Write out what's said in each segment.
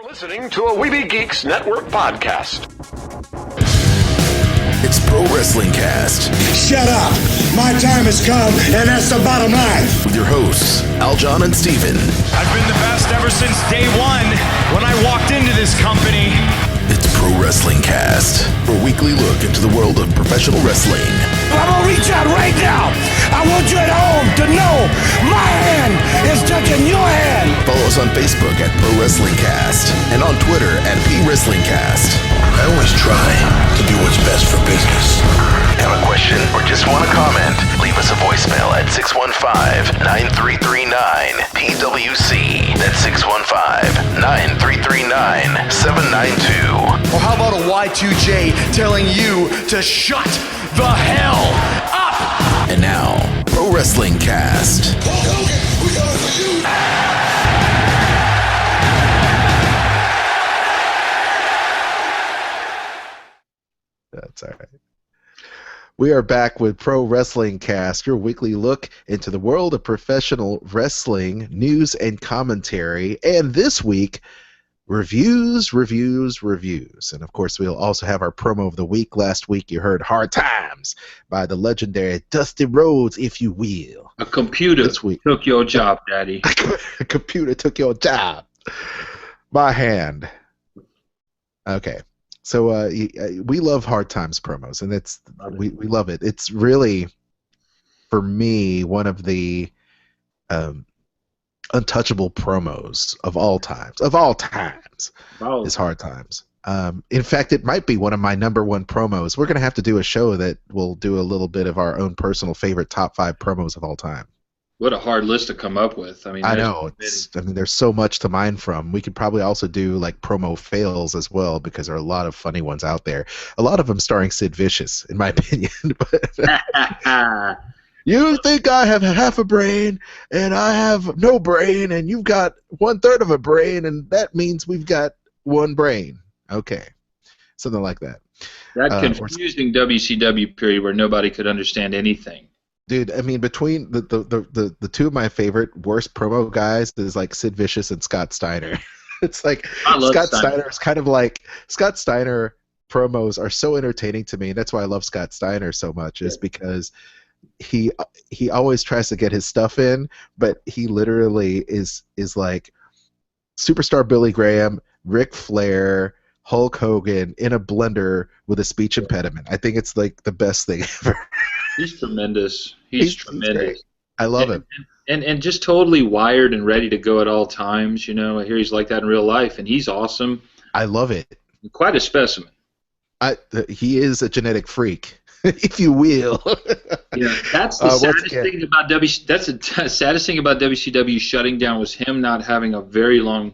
Listening to a Weeby Geeks Network podcast. It's Pro Wrestling Cast. Shut up! My time has come, and that's the bottom line. With your hosts, Aljon and Stephen. I've been the best ever since day one when I walked into this company. It's Pro Wrestling Cast, a weekly look into the world of professional wrestling. I'm gonna reach out right now. I want you at home to know my hand is touching your hand. Follow us on Facebook at Pro Wrestling Cast and on Twitter at PWrestlingCast. I always try to do what's best for business. Have a question or just want to comment? Leave us a voicemail at 615-9339-PWC. That's 615-9339-792. Or how about a Y2J telling you to shut the hell up? And now, Pro Wrestling Cast. That's all right. We are back with Pro Wrestling Cast, your weekly look into the world of professional wrestling, news and commentary. And this week, reviews. And of course, we'll also have our promo of the week. Last week, you heard Hard Times by the legendary Dusty Rhodes, if you will. A computer took your job, Daddy. A computer took your job. My hand. Okay. So we love Hard Times promos, and we love it. It's really, for me, one of the untouchable promos of all times. Wow. Is Hard Times. In fact, it might be one of my number one promos. We're going to have to do a show that will do a little bit of our own personal favorite top 5 promos of all time. What a hard list to come up with. I know. There's so much to mine from. We could probably also do like promo fails as well, because there are a lot of funny ones out there. A lot of them starring Sid Vicious, in my opinion. You think I have half a brain, and I have no brain, and you've got 1/3 of a brain, and that means we've got one brain. Okay. Something like that. That confusing WCW period where nobody could understand anything. Dude, I mean, between the two of my favorite worst promo guys is like Sid Vicious and Scott Steiner. It's like Scott Steiner is kind of like Scott Steiner promos are so entertaining to me. And that's why I love Scott Steiner so much, is because he always tries to get his stuff in, but he literally is like superstar Billy Graham, Ric Flair, Hulk Hogan in a blender with a speech impediment. I think it's like the best thing ever. He's tremendous. He's tremendous. Great. I love him. And just totally wired and ready to go at all times. You know, I hear he's like that in real life, and he's awesome. I love it. Quite a specimen. He is a genetic freak, if you will. Yeah, that's the saddest thing about That's the saddest thing about WCW shutting down, was him not having a very long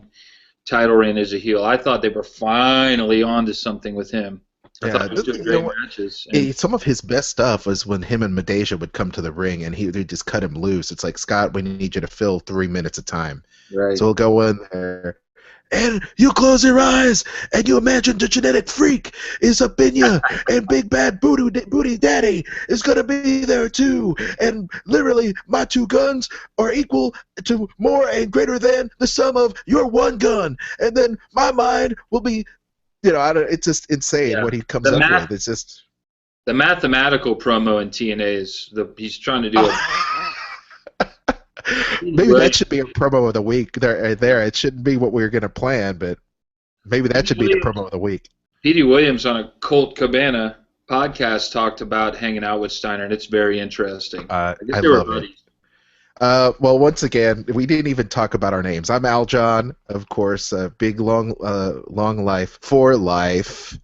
title reign as a heel. I thought they were finally on to something with him. I thought he was doing great matches. Some of his best stuff was when him and Madusa would come to the ring, and he would just cut him loose. It's like, Scott, we need you to fill 3 minutes of time. Right. So we'll go in there, and you close your eyes, and you imagine the genetic freak is up in you, and Big Bad Booty Daddy is going to be there too. And literally, my 2 guns are equal to more and greater than the sum of your 1 gun. And then my mind will be... You know, it's just insane what he comes up with. It's just the mathematical promo in TNA is he's trying to do it. Maybe that should be a promo of the week. There, it shouldn't be what we were going to plan, but maybe that should be the promo of the week. Petey Williams on a Colt Cabana podcast talked about hanging out with Steiner, and it's very interesting. I guess they were buddies. Well, once again, we didn't even talk about our names. I'm Aljon, of course, a big, long life, for life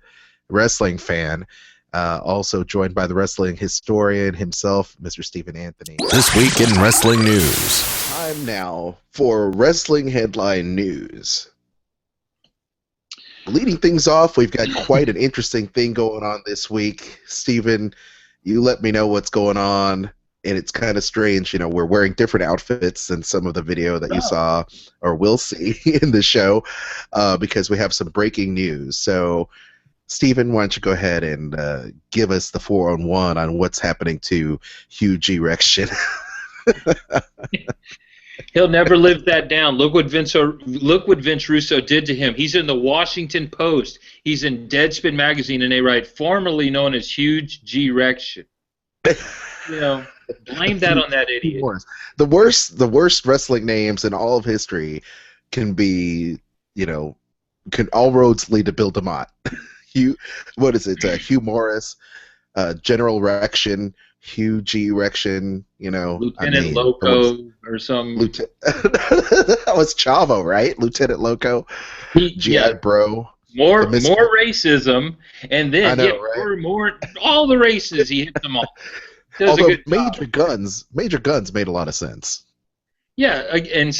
wrestling fan. Also joined by the wrestling historian himself, Mr. Stephen Anthony. This week in wrestling news. Time now for wrestling headline news. Leading things off, we've got quite an interesting thing going on this week. Stephen, you let me know what's going on. And it's kind of strange, you know, we're wearing different outfits than some of the video that you saw or will see in the show, because we have some breaking news. So, Stephen, why don't you go ahead and give us the 4-on-1 on what's happening to Huge Erection? He'll never live that down. Look what Vince Russo did to him. He's in the Washington Post. He's in Deadspin magazine, and they write formerly known as Huge G Rection. Blame that on that idiot. The worst wrestling names in all of history can be, can all roads lead to Bill DeMott. Hugh Morris, General Rection, Hugh G Rection, Lieutenant Loco or something. That was Chavo, right? Lieutenant Loco, G.I. Bro. More racism, and then more all the races, he hit them all. Although Major Guns made a lot of sense. Yeah, and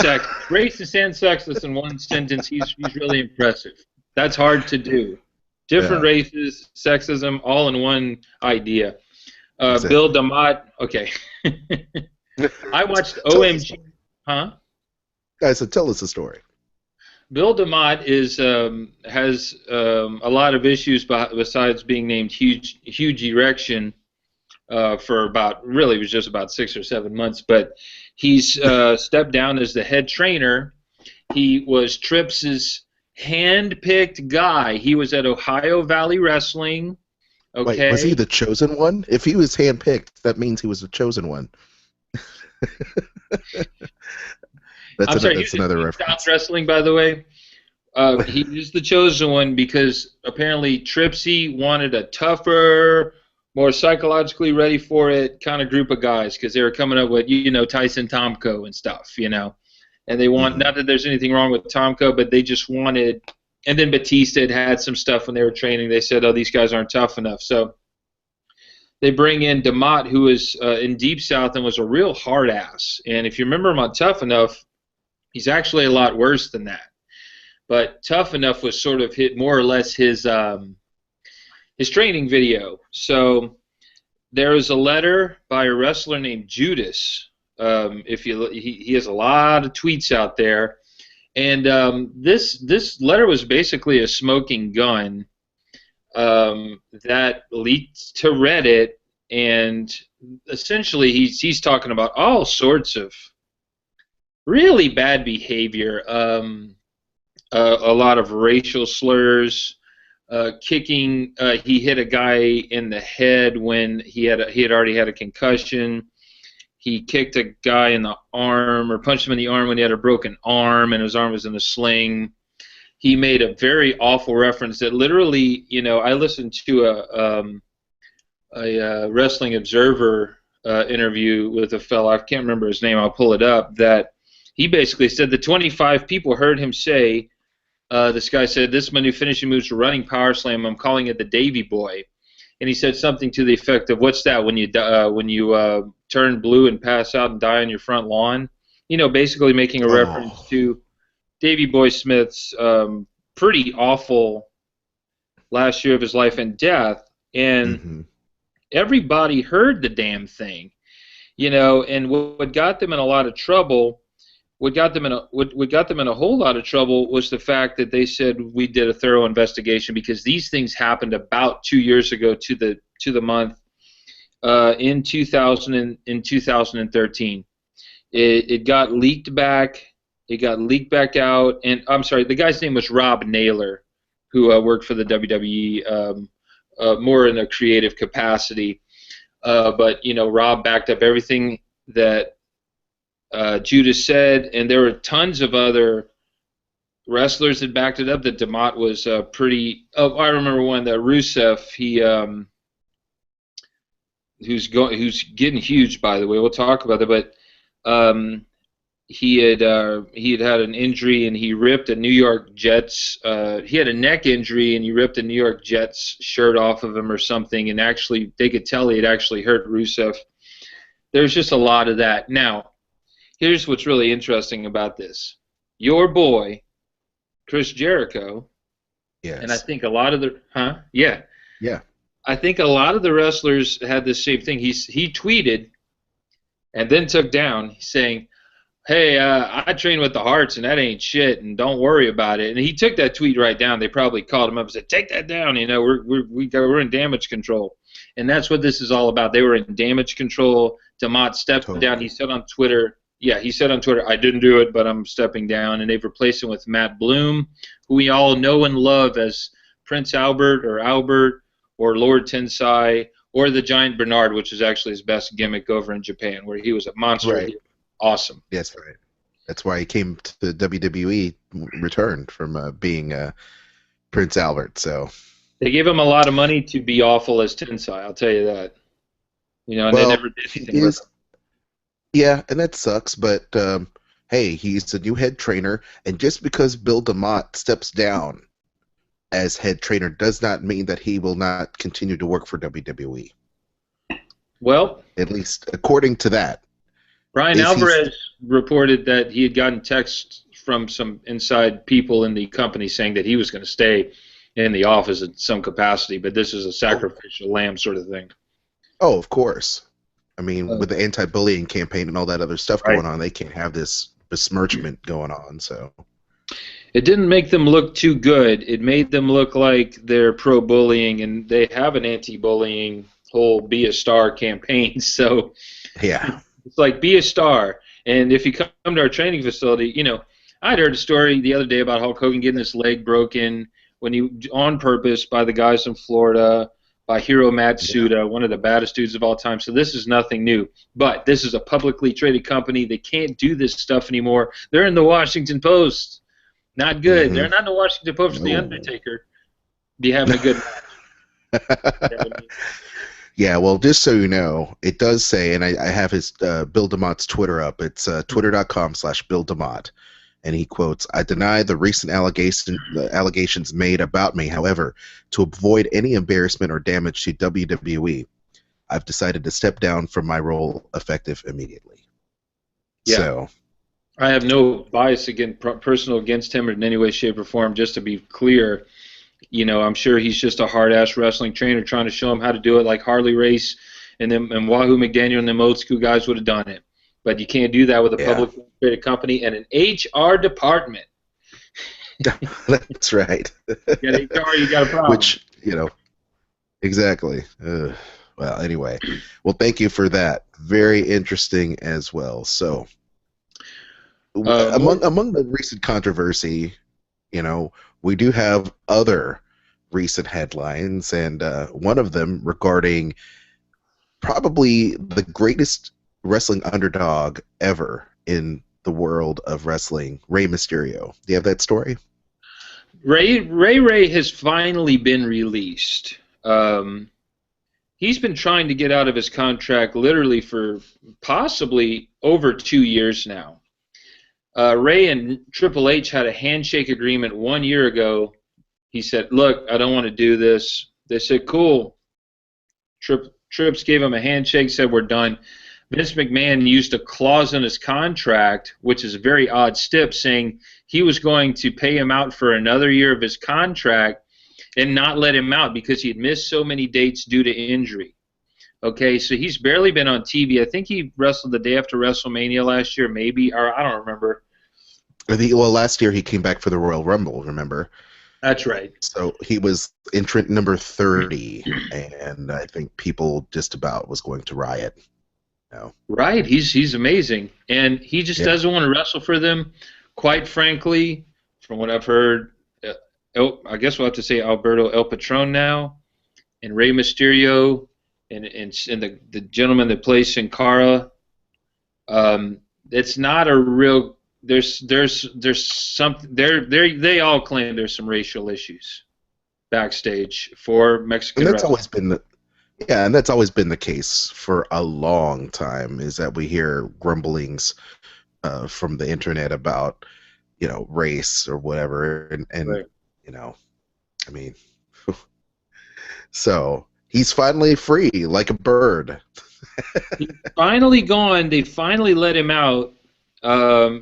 racist and sexist in one sentence. He's really impressive. That's hard to do. Different races, sexism, all in one idea. Bill DeMott. Okay. I watched OMG. Huh? Guys, so tell us the story. Bill DeMott has a lot of issues besides being named Huge Erection for it was just about 6 or 7 months, but he's stepped down as the head trainer. He was Tripps's hand-picked guy. He was at Ohio Valley Wrestling. Okay. Wait, was he the chosen one? If he was hand-picked, that means he was the chosen one. That's another reference. South Wrestling, by the way. He was the chosen one because apparently Tripsy wanted a tougher, more psychologically ready for it kind of group of guys because they were coming up with, Tyson Tomko and stuff, And they want, not that there's anything wrong with Tomko, but they just wanted, and then Batista had some stuff when they were training. They said, these guys aren't tough enough. So they bring in DeMott, who is in Deep South and was a real hard ass. And if you remember him on Tough Enough, he's actually a lot worse than that. But Tough Enough was sort of more or less his training video. So there was a letter by a wrestler named Judas. He has a lot of tweets out there, and this letter was basically a smoking gun that leaked to Reddit, and essentially he's talking about all sorts of really bad behavior, a lot of racial slurs, kicking. He hit a guy in the head when he had already had a concussion. He kicked a guy in the arm or punched him in the arm when he had a broken arm and his arm was in a sling. He made a very awful reference that literally, I listened to a Wrestling Observer interview with a fellow, I can't remember his name, I'll pull it up, that he basically said the 25 people heard him say, this guy said, "This is my new finishing move, a running power slam. I'm calling it the Davy Boy." And he said something to the effect of, "What's that when you turn blue and pass out and die on your front lawn?" Basically making a reference to Davy Boy Smith's pretty awful last year of his life and death. And everybody heard the damn thing, And what got them in a lot of trouble. What got them in a whole lot of trouble was the fact that they said we did a thorough investigation because these things happened about 2 years ago to the month in 2013. It got leaked back. It got leaked back out, and I'm sorry, the guy's name was Rob Naylor, who worked for the WWE more in a creative capacity. But Rob backed up everything that Judas said, and there were tons of other wrestlers that backed it up. That DeMott was pretty. Oh, I remember one, that Rusev. He who's getting huge, by the way. We'll talk about that, but he had an injury and he ripped a New York Jets. He had a neck injury and he ripped a New York Jets shirt off of him or something, and actually they could tell he had actually hurt Rusev. There's just a lot of that now. Here's what's really interesting about this. Your boy, Chris Jericho, yes. And I think a lot of the Yeah. I think a lot of the wrestlers had the same thing. He tweeted and then took down saying, "Hey, I train with the Hearts and that ain't shit, and don't worry about it." And he took that tweet right down. They probably called him up and said, "Take that down. We're in damage control." And that's what this is all about. They were in damage control. DeMott stepped down. He said on Twitter, yeah, he said on Twitter, I didn't do it, but I'm stepping down. And they've replaced him with Matt Bloom, who we all know and love as Prince Albert or Lord Tensai or the Giant Bernard, which is actually his best gimmick over in Japan, where he was a monster. Right. Awesome. Yes, right. That's why he came to the WWE, returned from being Prince Albert. So they gave him a lot of money to be awful as Tensai, I'll tell you that. You know, and they never did anything with him. Yeah, and that sucks, but hey, he's the new head trainer, and just because Bill DeMott steps down as head trainer does not mean that he will not continue to work for WWE. Well, at least according to that. Brian Alvarez reported that he had gotten texts from some inside people in the company saying that he was going to stay in the office in some capacity, but this is a sacrificial lamb sort of thing. Oh, of course. I mean, with the anti-bullying campaign and all that other stuff going on, they can't have this besmirchment going on. So it didn't make them look too good. It made them look like they're pro-bullying, and they have an anti-bullying whole "Be a Star" campaign. So yeah, it's like be a star. And if you come to our training facility, you know, I'd heard a story the other day about Hulk Hogan getting his leg broken when he on purpose by the guys in Florida. By Hiro Matsuda, one of the baddest dudes of all time. So this is nothing new. But this is a publicly traded company. They can't do this stuff anymore. They're in the Washington Post. Not good. They're not in the Washington Post for The Undertaker. Be having a good match. Yeah, well, just so you know, it does say, and I have his Bill DeMott's Twitter up. It's twitter.com/Bill DeMott. And he quotes, I deny the recent allegations made about me. However, to avoid any embarrassment or damage to WWE, I've decided to step down from my role effective immediately. Yeah. So, I have no bias personal against him in any way, shape, or form. Just to be clear, you know, I'm sure he's just a hard-ass wrestling trainer trying to show him how to do it like Harley Race and Wahoo McDaniel and them old school guys would have done it. But you can't do that with a publicly traded company and an HR department. That's right. You got HR, you got a problem. Which, you know, exactly. Well, anyway. Well, thank you for that. Very interesting as well. So, among the recent controversy, you know, we do have other recent headlines, and one of them regarding probably the greatest wrestling underdog ever in the world of wrestling, Rey Mysterio. Do you have that story? Ray has finally been released. He's been trying to get out of his contract literally for possibly over 2 years now. Ray and Triple H had a handshake agreement 1 year ago. He said, look, I don't want to do this. They said, cool. Trips gave him a handshake, said we're done. Vince McMahon used a clause in his contract, which is a very odd stip, saying he was going to pay him out for another year of his contract and not let him out because he had missed so many dates due to injury. Okay, so he's barely been on TV. I think he wrestled the day after WrestleMania last year, maybe, or I don't remember. Well, last year he came back for the Royal Rumble, remember? That's right. So he was entrant number 30, and I think people just about was going to riot. No. Right, he's amazing, and he just doesn't want to wrestle for them. Quite frankly, from what I've heard, I guess we'll have to say Alberto El Patron now, and Rey Mysterio, and the gentleman that plays Sin Cara. It's not a real. There's something. They all claim there's some racial issues backstage for Mexican. And that's wrestling. always been and that's always been the case for a long time, is that we hear grumblings from the internet about, you know, race or whatever, and right. You know, I mean, so he's finally free like a bird. He's finally gone. They finally let him out.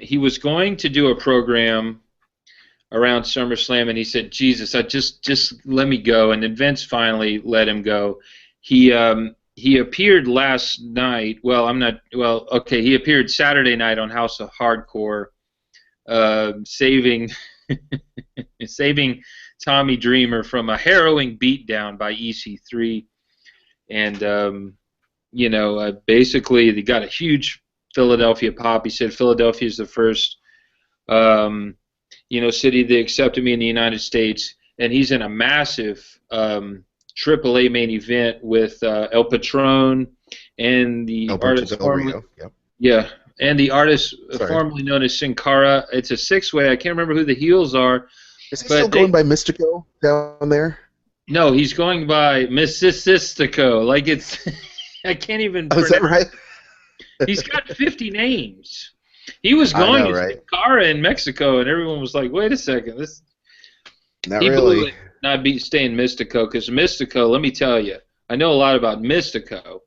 He was going to do a program around SummerSlam, and he said, Jesus, just let me go. And then Vince finally let him go. He appeared last night. He appeared Saturday night on House of Hardcore, saving Tommy Dreamer from a harrowing beatdown by EC3. And, basically they got a huge Philadelphia pop. He said Philadelphia is the first, city that accepted me in the United States, and he's in a massive AAA main event with El Patron and the artist formerly, and the artist formerly known as Sin Cara. It's a six-way. I can't remember who the heels are. Is he still going by Mystico down there? No, he's going by Mystico. Like it's, I can't even. Oh, is that right? He's got 50 names. He was going to Sin Cara in Mexico, and everyone was like, "Wait a second, this." Not really. Not staying Mystico, because Mystico. Let me tell you, I know a lot about Mystico.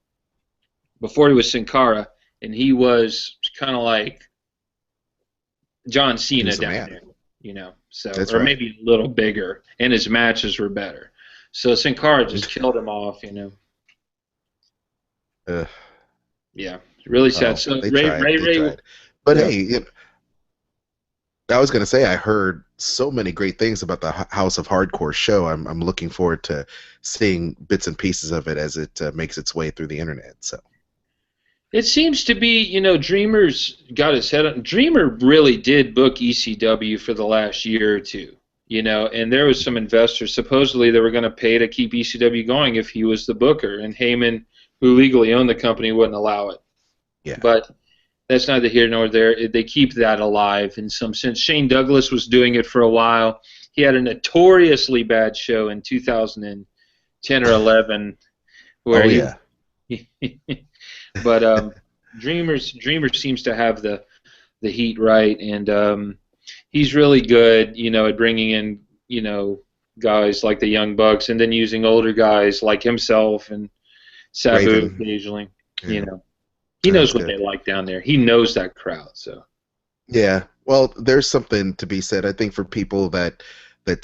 Before he was Sin Cara, and he was kind of like John Cena down there, So maybe a little bigger, and his matches were better. So Sin Cara just killed him off, Yeah, really sad. So Ray. But hey, I was going to say I heard so many great things about the House of Hardcore show. I'm looking forward to seeing bits and pieces of it as it makes its way through the internet. So it seems to be, Dreamer's got his head on. Dreamer really did book ECW for the last year or two, and there was some investors supposedly that were going to pay to keep ECW going if he was the booker, and Heyman, who legally owned the company, wouldn't allow it. Yeah. But that's neither here nor there. They keep that alive in some sense. Shane Douglas was doing it for a while. He had a notoriously bad show in 2010 or 11 where but Dreamer seems to have the heat right, and he's really good, at bringing in, guys like the Young Bucks, and then using older guys like himself and Sabu occasionally, He knows what they like down there. He knows that crowd. So. Yeah. Well, there's something to be said, I think, for people that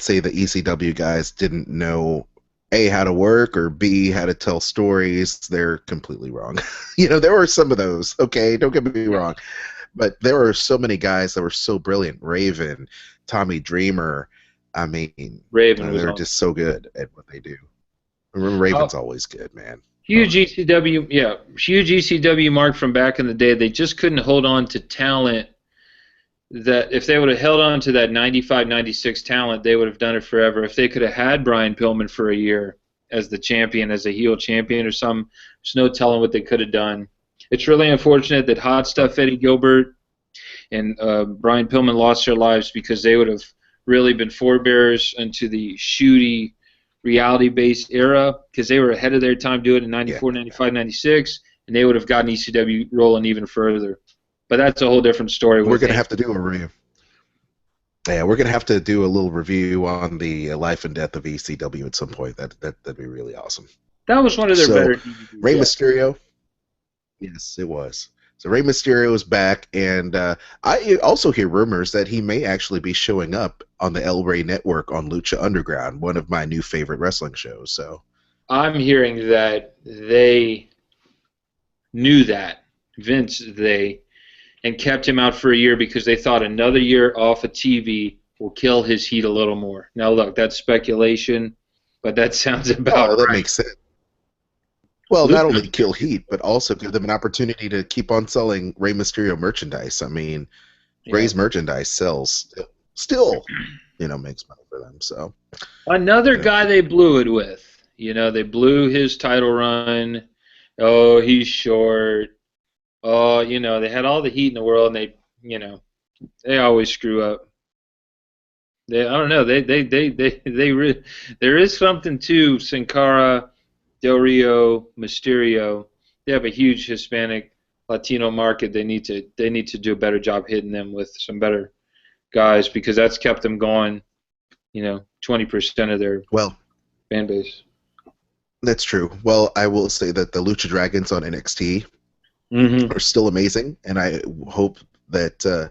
say the ECW guys didn't know A, how to work, or B, how to tell stories. They're completely wrong. There were some of those. Okay, don't get me wrong, but there were so many guys that were so brilliant. Raven, Tommy Dreamer. I mean, Raven they're just so good at what they do. Remember, Raven's always good, man. Huge ECW mark from back in the day. They just couldn't hold on to talent. That if they would have held on to that 95, 96 talent, they would have done it forever. If they could have had Brian Pillman for a year as the champion, as a heel champion or something, there's no telling what they could have done. It's really unfortunate that Hot Stuff Eddie Gilbert and Brian Pillman lost their lives, because they would have really been forebearers into the shooty, reality-based era, because they were ahead of their time doing it in 94, 95, 96, and they would have gotten ECW rolling even further. But that's a whole different story. We're going to have to do a review. Yeah, we're going to have to do a little review on the life and death of ECW at some point. That'd be really awesome. That was one of their better DVDs. Rey Mysterio. Yes, it was. So Rey Mysterio is back, and I also hear rumors that he may actually be showing up on the El Rey Network on Lucha Underground, one of my new favorite wrestling shows. So I'm hearing that they knew that, Vince, and kept him out for a year because they thought another year off of TV will kill his heat a little more. Now, look, that's speculation, but that sounds about right. That makes sense. Well, not only kill heat, but also give them an opportunity to keep on selling Rey Mysterio merchandise. I mean, Rey's merchandise sells still, makes money for them. So another guy they blew it with. They blew his title run. Oh, he's short. Oh, they had all the heat in the world, and they always screw up. I don't know. There is something to Sin Cara, Del Rio, Mysterio. They have a huge Hispanic Latino market. They need to do a better job hitting them with some better guys, because that's kept them going, 20% of their fan base. That's true. Well, I will say that the Lucha Dragons on NXT are still amazing, and I hope that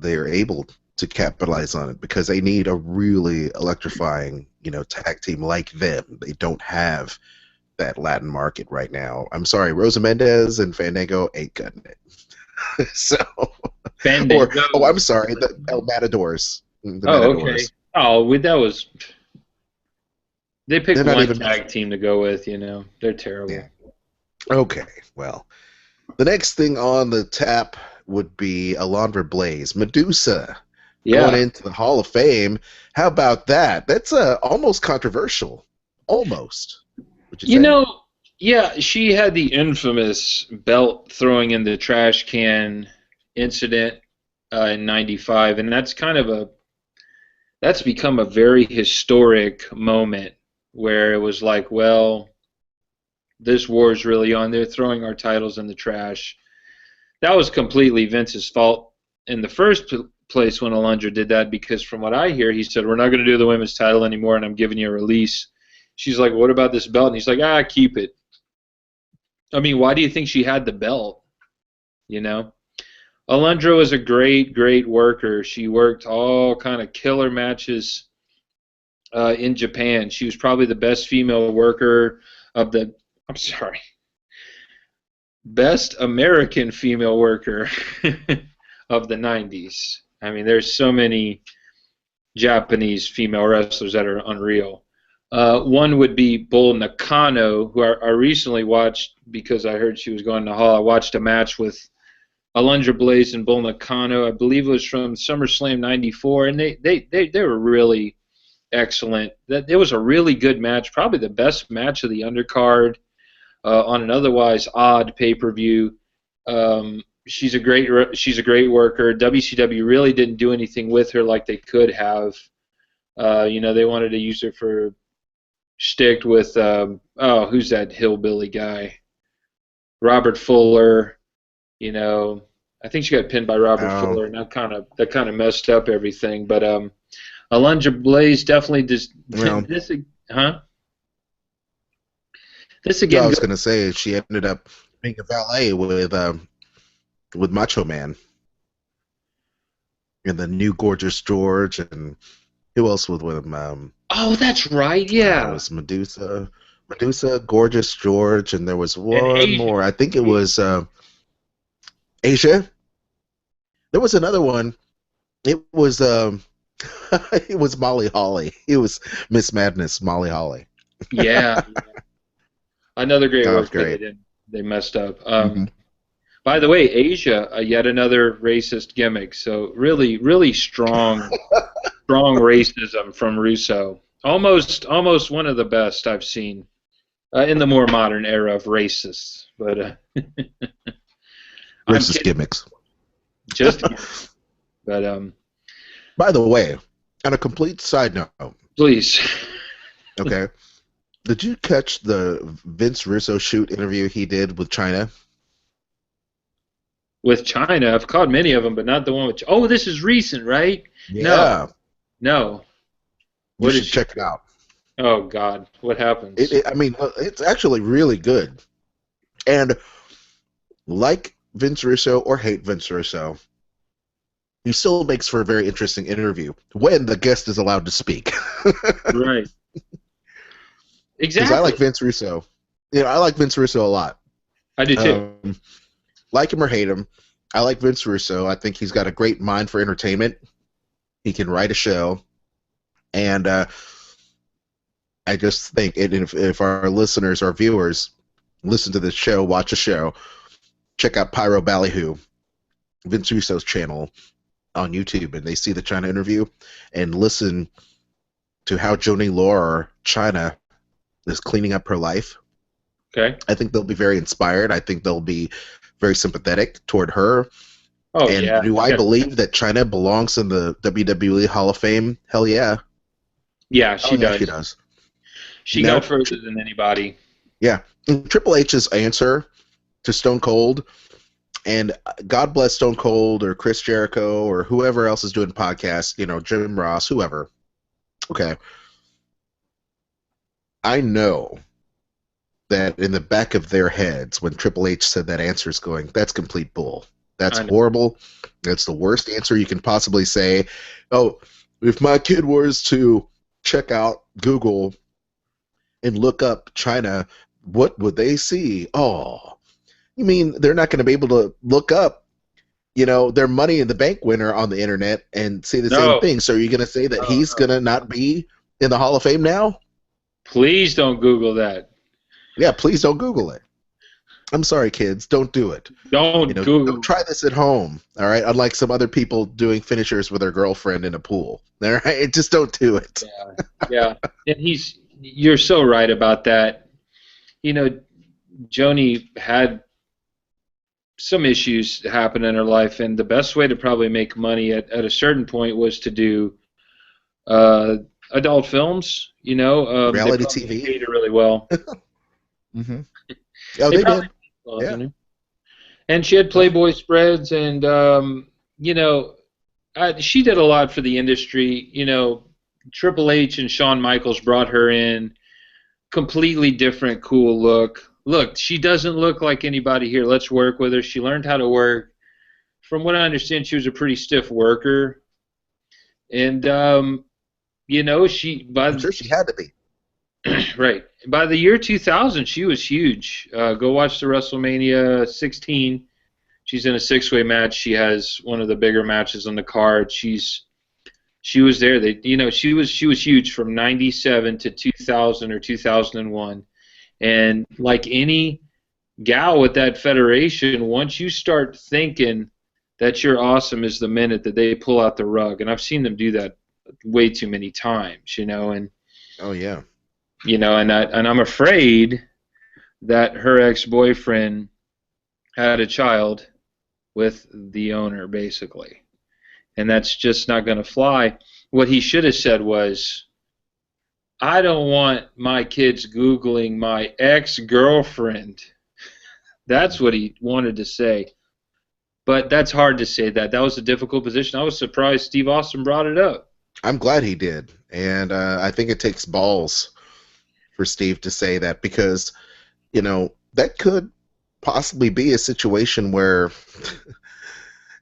they are able to capitalize on it, because they need a really electrifying, tag team like them. They don't have that Latin market right now. I'm sorry, Rosa Mendez and Fandango ain't cutting it. So, Fandango. I'm sorry, the El Matadors. Okay. Oh, that was. They picked one tag team to go with. They're terrible. Yeah. Okay, well, The next thing on the tap would be Alundra Blayze, Madusa, going into the Hall of Fame. How about that? That's almost controversial. Almost. You know, yeah, she had the infamous belt throwing in the trash can incident in '95, and that's become a very historic moment where it was like, well, this war's really on. They're throwing our titles in the trash. That was completely Vince's fault in the first place when Alundra did that, because from what I hear, he said, we're not going to do the women's title anymore, and I'm giving you a release. She's like, what about this belt? And he's like, keep it. I mean, why do you think she had the belt? You know? Alundra was a great, great worker. She worked all kind of killer matches in Japan. She was probably the best female worker of the, best American female worker of the 90s. I mean, there's so many Japanese female wrestlers that are unreal. One would be Bull Nakano, who I recently watched because I heard she was going to Hall. I watched a match with Alundra Blayze and Bull Nakano. I believe it was from SummerSlam '94, and they were really excellent. It was a really good match, probably the best match of the undercard on an otherwise odd pay-per-view. She's a great worker. WCW really didn't do anything with her like they could have. They wanted to use her for shtick with who's that hillbilly guy? Robert Fuller. I think she got pinned by Robert Fuller, and that kind of messed up everything. But Alundra Blayze definitely just this again. I was going to say she ended up being a valet with Macho Man and the new Gorgeous George, and who else was with him? Oh, that's right, yeah. It was Madusa, Gorgeous George, and there was one more. I think it was Asia. There was another one. It was it was Molly Holly. It was Miss Madness, Molly Holly. Yeah. Another great work they messed up. By the way, Asia, yet another racist gimmick. So really, really strong racism from Russo. Almost one of the best I've seen in the more modern era of racists. But racist gimmicks. Just, but by the way, on a complete side note, please. Okay. Did you catch the Vince Russo shoot interview he did with China? With China? I've caught many of them, but not the one with... Oh, this is recent, right? Yeah. No. You should check it out. Oh, God. What happens? It's actually really good. And like Vince Russo or hate Vince Russo, he still makes for a very interesting interview when the guest is allowed to speak. Right. Exactly. Because I like Vince Russo. I like Vince Russo a lot. I do too. Like him or hate him, I like Vince Russo. I think he's got a great mind for entertainment. He can write a show. And I just think if our listeners, our viewers, listen to this show, watch a show, check out Pyro Ballyhoo, Vince Russo's channel on YouTube, and they see the China interview and listen to how Joanie Laurer, China, is cleaning up her life. Okay. I think they'll be very inspired. I think they'll be very sympathetic toward her. Oh, and yeah. Do I believe that China belongs in the WWE Hall of Fame? Hell yeah. Yeah, she does. She does. She got further than anybody. Yeah. And Triple H's answer to Stone Cold, and God bless Stone Cold or Chris Jericho or whoever else is doing podcasts, Jim Ross, whoever. Okay. I know that in the back of their heads, when Triple H said that answer, is going, that's complete bull. That's horrible. That's the worst answer you can possibly say. Oh, if my kid was to check out Google and look up China, what would they see? Oh, you mean they're not going to be able to look up, their Money in the Bank winner on the internet and see the same thing? So are you going to say that he's going to not be in the Hall of Fame now? Please don't Google that. Yeah, please don't Google it. I'm sorry, kids, don't do it. Don't try this at home, all right? Unlike some other people doing finishers with their girlfriend in a pool, all right? Just don't do it. Yeah. And you're so right about that. Joni had some issues happen in her life, and the best way to probably make money at a certain point was to do adult films. Reality they TV paid her really well. Mm-hmm. Oh, they did. Yeah. And she had Playboy spreads, and she did a lot for the industry. Triple H and Shawn Michaels brought her in. Completely different, cool look. Look, she doesn't look like anybody here. Let's work with her. She learned how to work. From what I understand, she was a pretty stiff worker. And, I'm sure she had to be. Right. By the year 2000, she was huge. Go watch the WrestleMania 16. She's in a 6-way match. She has one of the bigger matches on the card. She was there. She was huge from 97 to 2000 or 2001. And like any gal with that federation, once you start thinking that you're awesome is the minute that they pull out the rug. And I've seen them do that way too many times, and oh yeah. And I'm afraid that her ex-boyfriend had a child with the owner, basically. And that's just not going to fly. What he should have said was, I don't want my kids Googling my ex-girlfriend. That's what he wanted to say. But that's hard to say that. That was a difficult position. I was surprised Steve Austin brought it up. I'm glad he did. And I think it takes balls for Steve to say that, because, that could possibly be a situation where,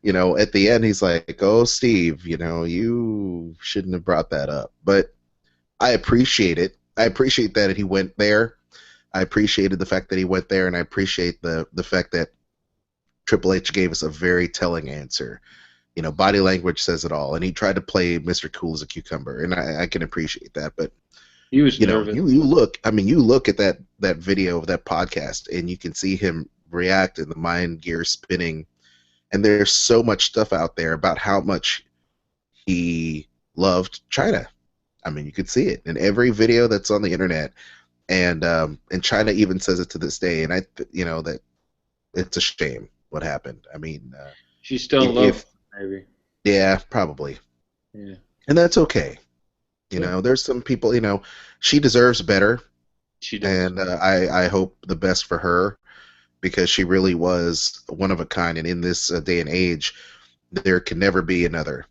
at the end he's like, oh, Steve, you shouldn't have brought that up. But I appreciate it. I appreciate that he went there. I appreciated the fact that he went there, and I appreciate the fact that Triple H gave us a very telling answer. Body language says it all, and he tried to play Mr. Cool as a cucumber, and I can appreciate that. But he was nervous. You look at that video of that podcast, and you can see him react and the mind gear spinning. And there's so much stuff out there about how much he loved China. You could see it in every video that's on the internet, and China even says it to this day. And that it's a shame what happened. She's still in love, maybe. Yeah, probably. Yeah, and that's okay. There's some people. She deserves better. She does. And I hope the best for her, because she really was one of a kind. And in this day and age, there can never be another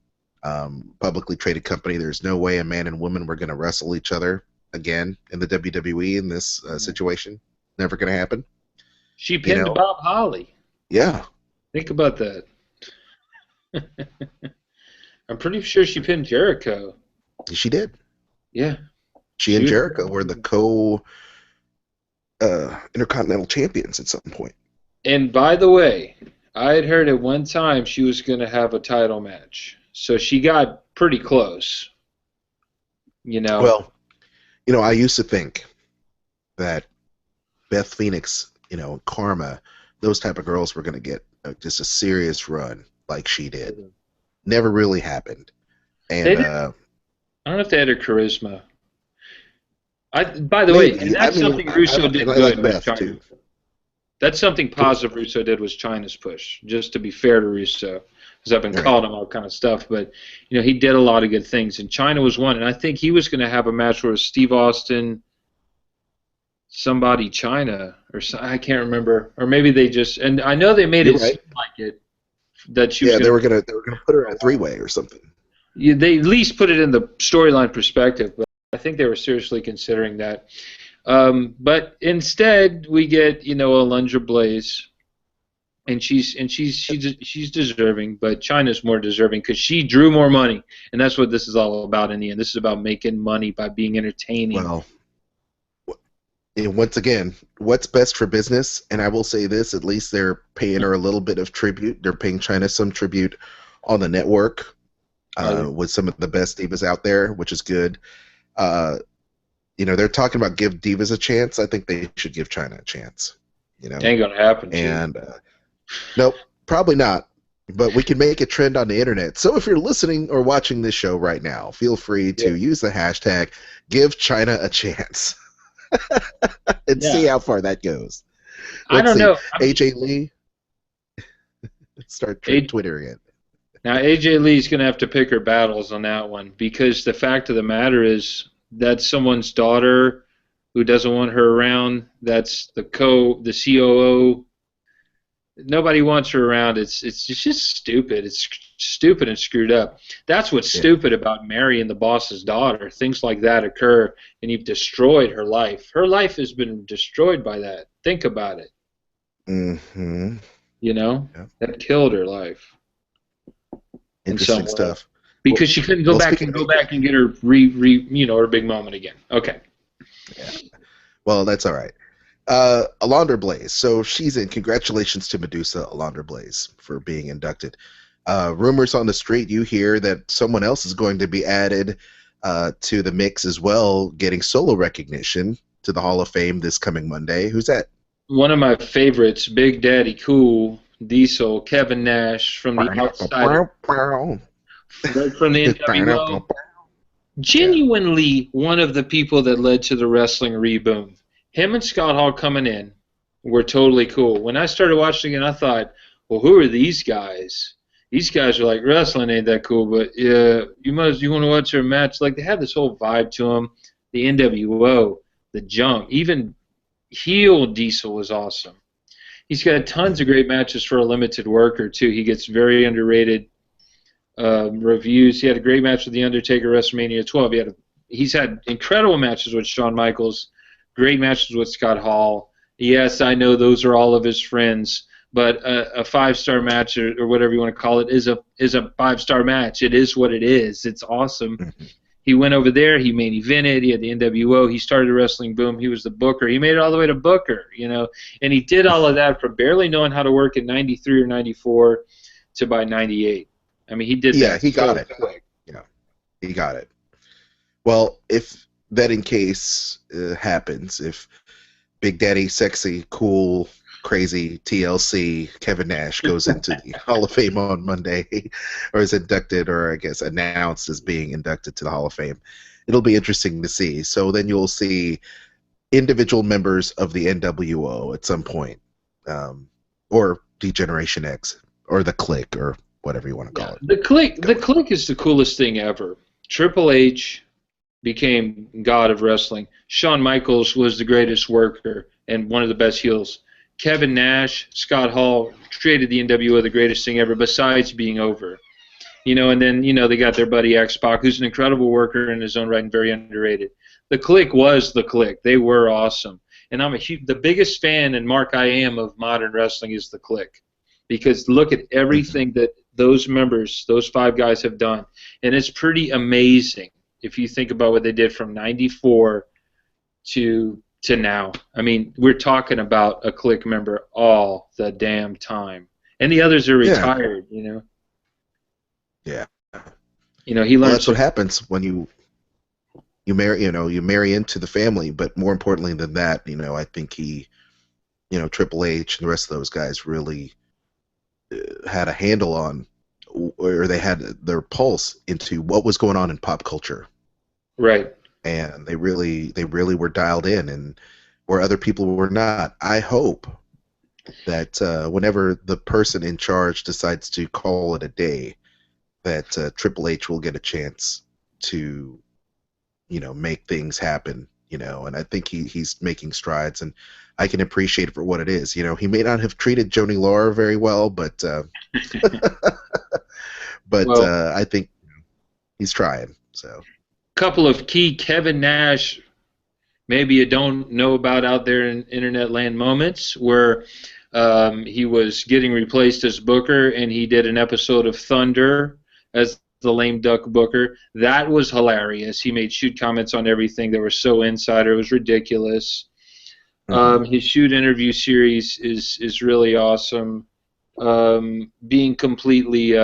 publicly traded company. There's no way a man and woman were going to wrestle each other again in the WWE in this situation. Never going to happen. She pinned Bob Holly. Yeah. Think about that. I'm pretty sure she pinned Jericho. She did. Yeah. She and Jericho were the Intercontinental champions at some point. And by the way, I had heard at one time she was going to have a title match. So she got pretty close. Well, I used to think that Beth Phoenix, Karma, those type of girls were going to get just a serious run like she did. Never really happened. And I don't know if they had her charisma. By the way, and that's something Russo did good with China. That's something positive Russo did was China's push, just to be fair to Russo, because I've been calling him all kind of stuff. But, he did a lot of good things, and China was one. And I think he was going to have a match where it was Steve Austin, somebody China, or I can't remember. Or maybe they just, and I know they made it seem like it. That she was they were gonna put her in a 3-way or something. Yeah, they at least put it in the storyline perspective, but I think they were seriously considering that. But instead, we get Alundra Blayze, and she's deserving, but China's more deserving because she drew more money, and that's what this is all about in the end. This is about making money by being entertaining. Well, once again, what's best for business? And I will say this: at least they're paying her a little bit of tribute. They're paying China some tribute on the network. With some of the best divas out there, which is good. They're talking about give divas a chance. I think they should give China a chance. You know, ain't gonna happen. And nope, probably not. But we can make a trend on the internet. So if you're listening or watching this show right now, feel free to use the hashtag Give China a Chance and see how far that goes. I don't know. AJ Lee, start twittering it. Now AJ Lee's gonna have to pick her battles on that one, because the fact of the matter is that's someone's daughter who doesn't want her around. That's the COO. Nobody wants her around. It's just stupid. It's stupid and screwed up. That's what's stupid about marrying the boss's daughter. Things like that occur, and you've destroyed her life. Her life has been destroyed by that. Think about it. Mm-hmm. You know, that killed her life. Interesting stuff. Because she couldn't go back and get her her big moment again. Okay. Yeah. Well, that's all right. Alundra Blayze. So she's in. Congratulations to Madusa, Alundra Blayze, for being inducted. Rumors on the street, you hear that someone else is going to be added to the mix as well, getting solo recognition to the Hall of Fame this coming Monday. Who's that? One of my favorites, Big Daddy Cool, Diesel, Kevin Nash from the outside. From the NWO. Genuinely one of the people that led to the wrestling reboom. Him and Scott Hall coming in were totally cool. When I started watching it, I thought, well, who are these guys? These guys are like, wrestling ain't that cool, but yeah, you want to watch their match. Like, they had this whole vibe to them. The NWO, the junk, even heel Diesel was awesome. He's got tons of great matches for a limited worker, too. He gets very underrated reviews. He had a great match with The Undertaker WrestleMania 12. He's had incredible matches with Shawn Michaels. Great matches with Scott Hall. Yes, I know those are all of his friends, but a 5-star match or whatever you want to call it is a 5-star match. It is what it is. It's awesome. He went over there. He main evented. He had the NWO. He started the wrestling boom. He was the booker. He made it all the way to booker, and he did all of that from barely knowing how to work in '93 or '94 to by '98. I mean, he did that. Yeah, he got it. Yeah, he got it. Well, if that in case happens, if Big Daddy, sexy, cool, crazy TLC Kevin Nash goes into the Hall of Fame on Monday, or is inducted, or I guess announced as being inducted to the Hall of Fame, it'll be interesting to see. So then you'll see individual members of the NWO at some point, or D-Generation X, or the Clique, or whatever you want to call it. The Clique is the coolest thing ever. Triple H became god of wrestling. Shawn Michaels was the greatest worker and one of the best heels. Kevin Nash, Scott Hall created the NWO, the greatest thing ever, besides being over. And then, they got their buddy X-Pac, who's an incredible worker in his own right and very underrated. The Clique was the Clique. They were awesome. And I'm the biggest fan and mark I am of modern wrestling is the Clique. Because look at everything that those members, those 5 guys have done. And it's pretty amazing if you think about what they did from '94 to now. I mean, we're talking about a Clique member all the damn time, and the others are retired. Yeah. He learned. Well, that's what happens when you marry. You marry into the family. But more importantly than that, I think Triple H and the rest of those guys really had a handle on, or they had their pulse into what was going on in pop culture. Right. And they really were dialed in, and where other people were not. I hope that whenever the person in charge decides to call it a day, that Triple H will get a chance to, make things happen. And I think he's making strides, and I can appreciate it for what it is. He may not have treated Joni Laura very well, but I think he's trying. So. Couple of key Kevin Nash, maybe you don't know about out there in internet land moments, where he was getting replaced as Booker, and he did an episode of Thunder as the lame duck Booker. That was hilarious. He made shoot comments on everything that were so insider. It was ridiculous. His shoot interview series is really awesome. Being completely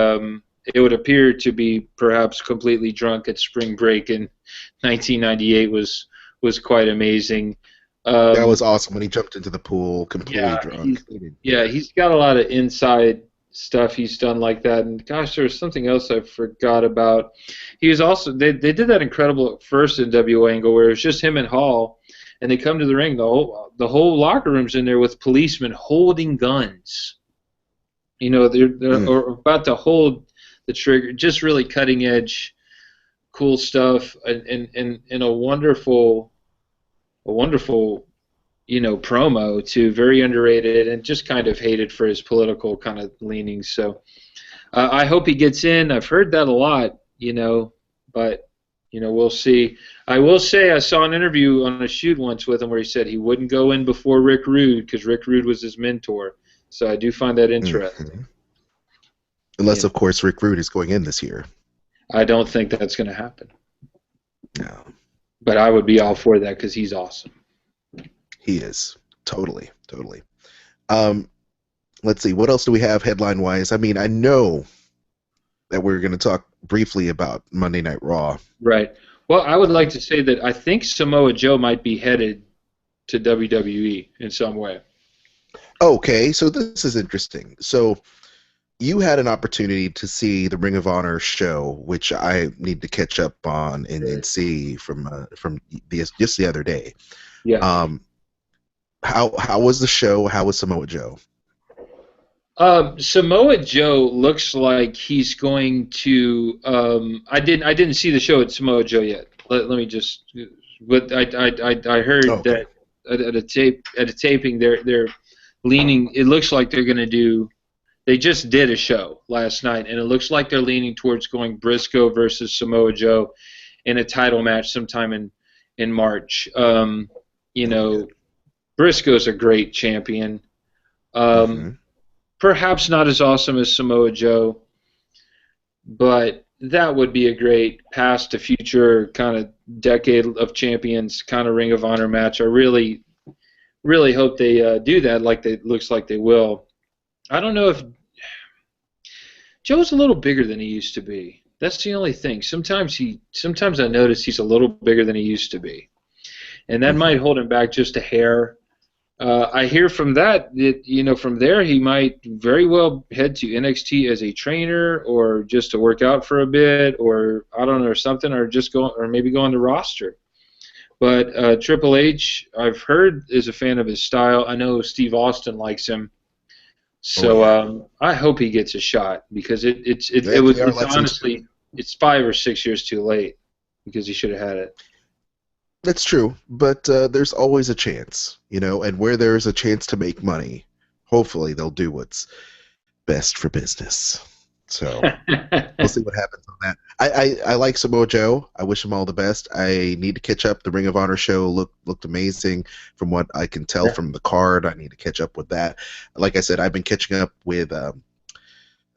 it would appear to be perhaps completely drunk at spring break in 1998 was quite amazing. That was awesome when he jumped into the pool completely drunk. He's got a lot of inside stuff he's done like that. And gosh, there was something else I forgot about. He was also they did that incredible first NWO angle where it was just him and Hall, and they come to the ring. The whole locker room's in there with policemen holding guns. You know, they're about to hold the trigger. Just really cutting edge, cool stuff, and a wonderful, promo too. Very underrated and just kind of hated for his political kind of leanings. So I hope he gets in. I've heard that a lot, but we'll see. I will say I saw an interview on a shoot once with him where he said he wouldn't go in before Rick Rude because Rick Rude was his mentor. So I do find that interesting. Mm-hmm. Unless, of course, Rick Rude is going in this year. I don't think that's going to happen. No. But I would be all for that because he's awesome. He is. Totally. Let's see. What else do we have headline-wise? I mean, I know that we're going to talk briefly about Monday Night Raw. Right. Well, I would like to say that I think Samoa Joe might be headed to WWE in some way. Okay, so this is interesting. So you had an opportunity to see the Ring of Honor show, which I need to catch up on and see from just the other day. Yeah. How was the show? How was Samoa Joe? Samoa Joe looks like he's going to. I didn't see the show at Samoa Joe yet. Let me just. But I heard that at a taping they're leaning. It looks like they're going to do. They just did a show last night, and it looks like they're leaning towards going Briscoe versus Samoa Joe in a title match sometime in March. Briscoe's a great champion. Perhaps not as awesome as Samoa Joe, but that would be a great past to future kind of decade of champions kind of Ring of Honor match. I really, really hope they do that. Looks like they will. I don't know if Joe's a little bigger than he used to be. That's the only thing. Sometimes I notice he's a little bigger than he used to be, and that might hold him back just a hair. I hear from that from there he might very well head to NXT as a trainer or just to work out for a bit or I don't know or something or just maybe go on the roster. But Triple H, I've heard, is a fan of his style. I know Steve Austin likes him. So I hope he gets a shot because it's honestly it's 5 or 6 years too late because he should have had it. That's true, but there's always a chance, and where there's a chance to make money, hopefully they'll do what's best for business. So we'll see what happens on that. I like Samoa Joe. I wish him all the best. I need to catch up. The Ring of Honor show looked amazing from what I can tell from the card. I need to catch up with that. Like I said, I've been catching up with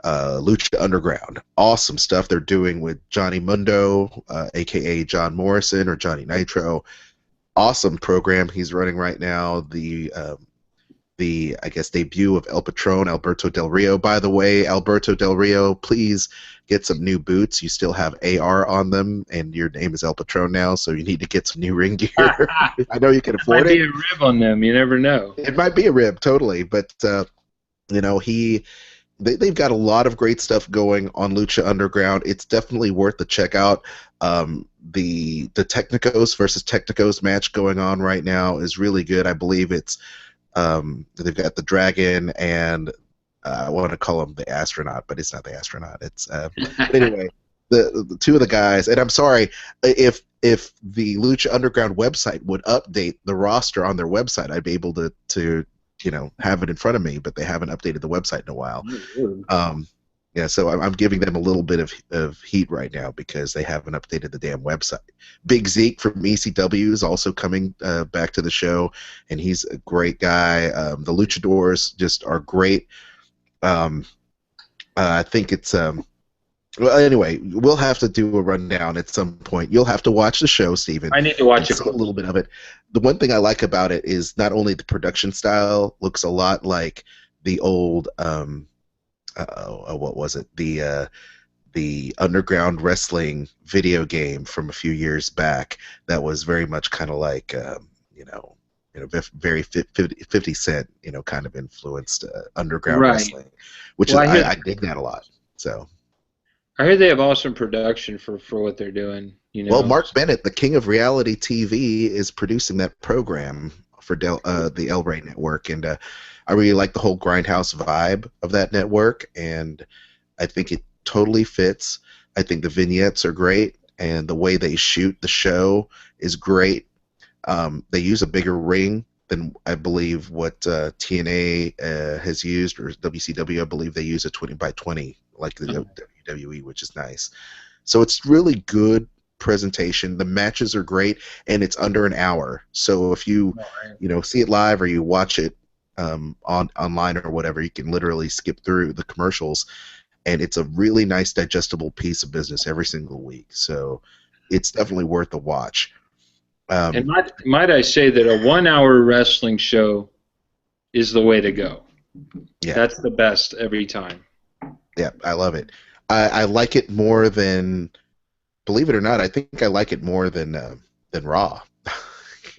Lucha Underground. Awesome stuff they're doing with Johnny Mundo, a.k.a. John Morrison or Johnny Nitro. Awesome program he's running right now. The I guess debut of El Patron, Alberto Del Rio. By the way, Alberto Del Rio, please get some new boots. You still have AR on them, and your name is El Patron now, so you need to get some new ring gear. I know you can afford it. Might be a rib on them. You never know. It might be a rib, totally. But they've got a lot of great stuff going on Lucha Underground. It's definitely worth the check out. The Technicos versus Technicos match going on right now is really good. I believe it's they've got the Dragon and I want to call him the Astronaut, but it's not the Astronaut. It's but anyway, the two of the guys. And I'm sorry if the Lucha Underground website would update the roster on their website, I'd be able to have it in front of me, but they haven't updated the website in a while. So I'm giving them a little bit of heat right now because they haven't updated the damn website. Big Zeke from ECW is also coming back to the show, and he's a great guy. The Luchadors just are great. I think it's well, anyway, we'll have to do a rundown at some point. You'll have to watch the show, Stephen. I need to watch it. See a little bit of it. The one thing I like about it is not only the production style looks a lot like the old what was it? The Underground Wrestling video game from a few years back that was very much kind of like very 50 Cent, kind of influenced underground Right. wrestling, which is I dig that a lot. So I heard they have awesome production for what they're doing. Well, Mark Bennett, the king of reality TV, is producing that program for the El Rey network, and I really like the whole grindhouse vibe of that network, and I think it totally fits. I think the vignettes are great, and the way they shoot the show is great. They use a bigger ring than I believe what TNA has used, or WCW. I believe they use a 20x20 like the WWE, which is nice. So it's really good presentation. The matches are great, and it's under an hour. So if you see it live or you watch it online or whatever, you can literally skip through the commercials, and it's a really nice digestible piece of business every single week. So it's definitely worth a watch. And might I say that a 1 hour wrestling show is the way to go. Yeah. That's the best every time. Yeah, I love it. I like it more than, believe it or not, I think I like it more than Raw.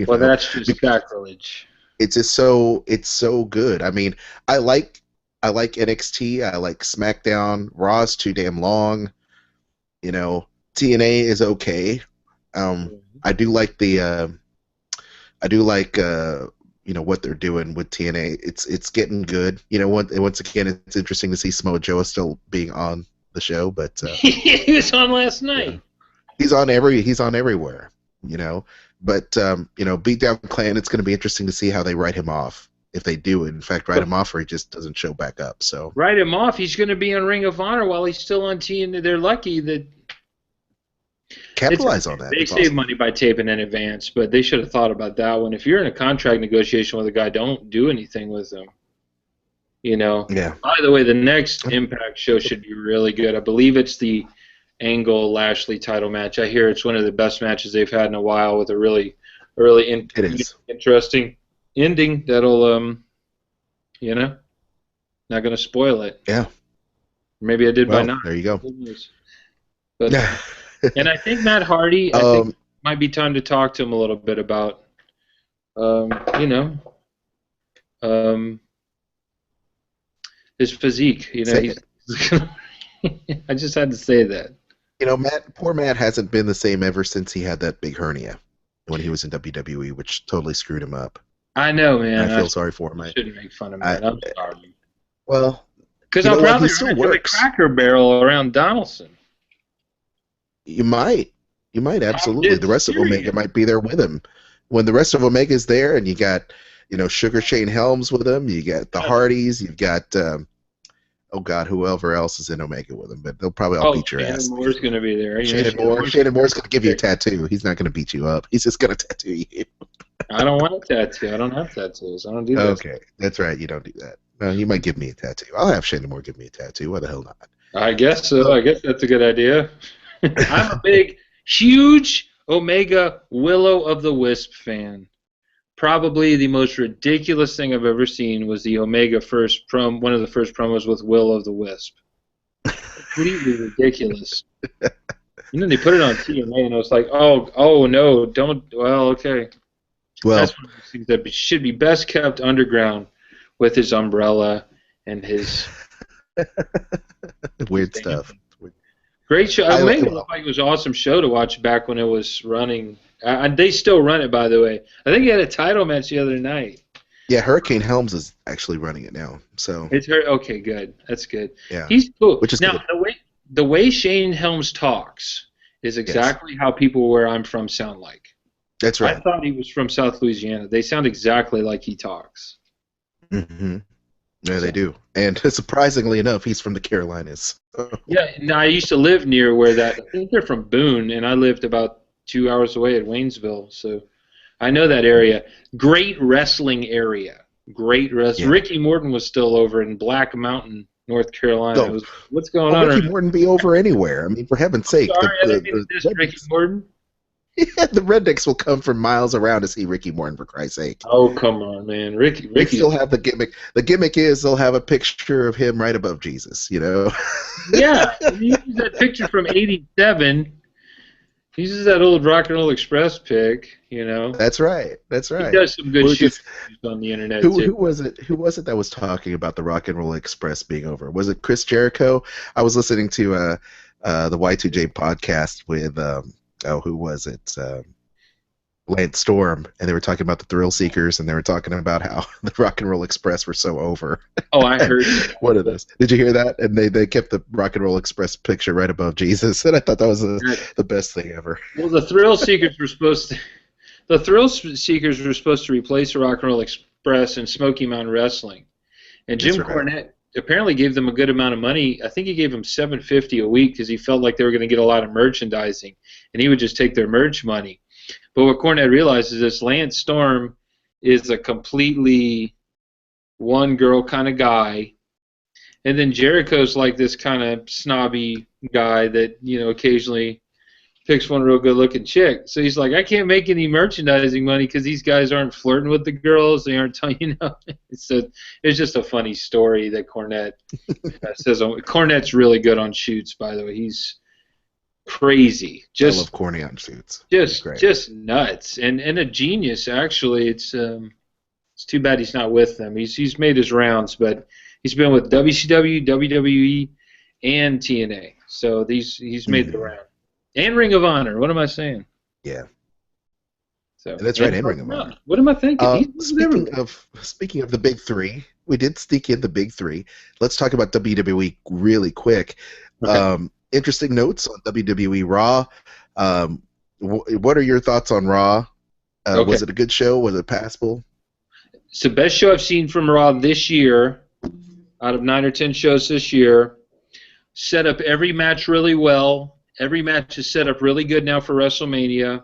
Well, that's just sacrilege. It's so good. I mean, I like NXT. I like SmackDown. Raw's too damn long. TNA is okay. I do like what they're doing with TNA. It's getting good. Once again, it's interesting to see Samoa Joe still being on the show, but he was on last night. He's on everywhere. But Beatdown Clan, it's going to be interesting to see how they write him off, if they do. In fact, write him off, or he just doesn't show back up. So write him off. He's going to be on Ring of Honor while he's still on TNA. They're lucky that. Capitalize on that. They save money by taping in advance, but they should have thought about that one. If you're in a contract negotiation with a guy, don't do anything with him. Yeah. By the way, the next Impact show should be really good. I believe it's the Angle Lashley title match. I hear it's one of the best matches they've had in a while, with a really interesting ending that'll not going to spoil it. Yeah. Maybe I did by now. There you go. But and I think Matt Hardy, I think it might be time to talk to him a little bit about his physique. I just had to say that. Poor Matt hasn't been the same ever since he had that big hernia when he was in WWE, which totally screwed him up. I know, man. I feel sorry for him. I shouldn't make fun of Matt. I'm sorry. Well, because I'll probably run into a Cracker Barrel around Donaldson. You might absolutely. The rest of Omega might be there with him. When the rest of Omega's there, and you got, Sugar Shane Helms with him, you got the Hardys, you've got, whoever else is in Omega with him, but they'll probably all beat your ass. Shannon Moore's going to be there. Shannon Moore's going to give you a tattoo. He's not going to beat you up. He's just going to tattoo you. I don't want a tattoo. I don't have tattoos. I don't do that. Okay, that's right. You don't do that. No, you might give me a tattoo. I'll have Shannon Moore give me a tattoo. Why the hell not? I guess so. I guess that's a good idea. I'm a big, huge Omega Will-O-Of-the-Wisp fan. Probably the most ridiculous thing I've ever seen was the Omega one of the first promos with Will-O-Of-the-Wisp. Completely ridiculous. And then they put it on TNA, and I was like, oh no, don't. Well, okay. Well, that's one of those things that should be best kept underground, with his umbrella and his weird stuff. Great show. Omega looked like it was an awesome show to watch back when it was running. And they still run it, by the way. I think he had a title match the other night. Yeah, Hurricane Helms is actually running it now. So it's her. Okay, good. That's good. Yeah, he's cool. Which is now good. the way Shane Helms talks is exactly how people where I'm from sound like. That's right. I thought he was from South Louisiana. They sound exactly like he talks. Mm-hmm. Yeah, they do. And surprisingly enough, he's from the Carolinas. Yeah, no, I used to live near where that. I think they're from Boone, and I lived about 2 hours away at Waynesville, so I know that area. Great wrestling area. Great wrestling. Yeah. Ricky Morton was still over in Black Mountain, North Carolina. What's going on? Ricky Morton be over anywhere. I mean, for heaven's sake. Sorry, I didn't mean to diss Ricky Morton. Yeah, the rednecks will come from miles around to see Ricky Morton, for Christ's sake. Oh, come on, man. Ricky still have the gimmick. The gimmick is they'll have a picture of him right above Jesus, Yeah, you use that picture from '87. He uses that old Rock and Roll Express pick, That's right. He does some good shit on the internet, Who too. was it? Who was it that was talking about the Rock and Roll Express being over? Was it Chris Jericho? I was listening to the Y2J podcast with who was it? Lance Storm, and they were talking about the Thrill Seekers, and they were talking about how the Rock and Roll Express were so over. Oh, I heard. What are those? Did you hear that? And they kept the Rock and Roll Express picture right above Jesus, and I thought that was the best thing ever. Well, the Thrill Seekers were supposed to replace the Rock and Roll Express in Smoky Mountain Wrestling, and Jim Cornette apparently gave them a good amount of money. I think he gave them $750 a week because he felt like they were going to get a lot of merchandising, and he would just take their merch money. But what Cornette realized is this: Lance Storm is a completely one-girl kind of guy, and then Jericho's like this kind of snobby guy that occasionally picks one real good-looking chick. So he's like, I can't make any merchandising money because these guys aren't flirting with the girls. They aren't telling It's just a funny story that Cornette says. Cornette's really good on shoots, by the way. He's crazy. I love corny on shoots. Just nuts and a genius. Actually, it's too bad he's not with them. He's made his rounds, but he's been with WCW, WWE, and TNA. So he's made the round. And Ring of Honor. What am I saying? Yeah. So that's right. And Ring of Honor. What am I thinking? Speaking of the big three, we did sneak in the big three. Let's talk about WWE really quick. Okay. Interesting notes on WWE Raw. What are your thoughts on Raw? Okay. Was it a good show? Was it passable? It's the best show I've seen from Raw this year, out of 9 or 10 shows this year. Set up every match really well. Every match is set up really good now for WrestleMania.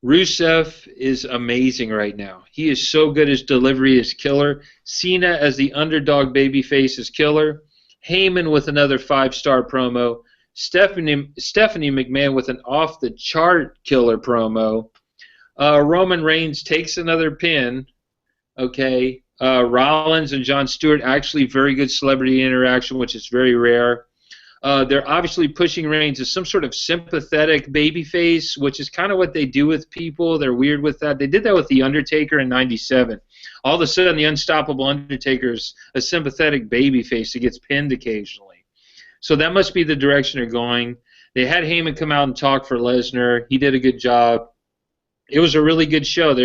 Rusev is amazing right now. He is so good. His delivery is killer. Cena as the underdog babyface is killer. Heyman with another 5-star promo. Stephanie McMahon with an off-the-chart killer promo. Roman Reigns takes another pin. Okay. Rollins and Jon Stewart, actually very good celebrity interaction, which is very rare. They're obviously pushing Reigns as some sort of sympathetic babyface, which is kind of what they do with people. They're weird with that. They did that with The Undertaker in '97. All of a sudden, the unstoppable Undertaker's a sympathetic babyface that gets pinned occasionally. So that must be the direction they're going. They had Heyman come out and talk for Lesnar. He did a good job. It was a really good show.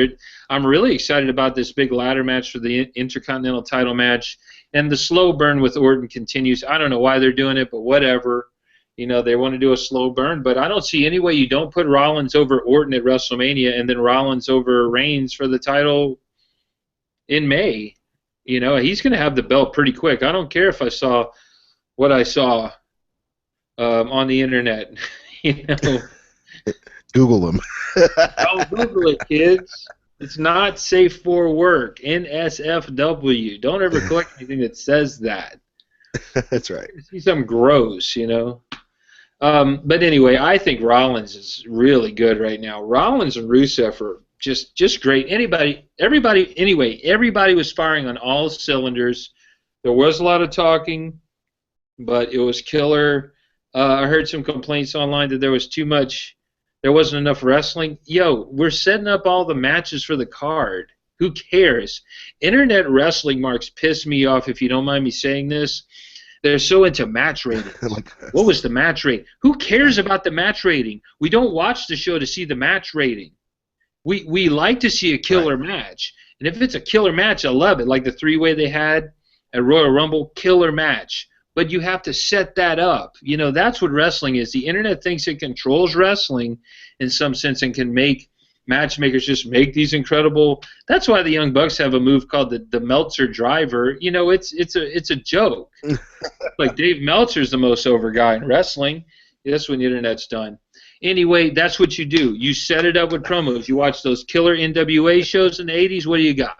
I'm really excited about this big ladder match for the Intercontinental title match. And the slow burn with Orton continues. I don't know why they're doing it, but whatever. They want to do a slow burn. But I don't see any way you don't put Rollins over Orton at WrestleMania and then Rollins over Reigns for the title in May. He's going to have the belt pretty quick. I don't care if I saw what I saw on the internet. Google him. Oh, Google it, kids. It's not safe for work. NSFW. Don't ever click anything that says that. That's right. See something gross, But anyway, I think Rollins is really good right now. Rollins and Rusev are just great. Everybody was firing on all cylinders. There was a lot of talking, but it was killer. I heard some complaints online that there wasn't enough wrestling. We're setting up all the matches for the card. Who cares? Internet wrestling marks piss me off, if you don't mind me saying this. They're so into match ratings. What was the match rate? Who cares about the match rating? We don't watch the show to see the match rating. We like to see a killer match. And if it's a killer match, I love it. Like the 3-way they had at Royal Rumble, killer match. But you have to set that up. That's what wrestling is. The internet thinks it controls wrestling in some sense and can make matchmakers just make these incredible. That's why the Young Bucks have a move called the Meltzer Driver. It's a joke. Like Dave Meltzer's the most over guy in wrestling. That's when the internet's done. Anyway, that's what you do. You set it up with promos. You watch those killer NWA shows in the 80s. What do you got?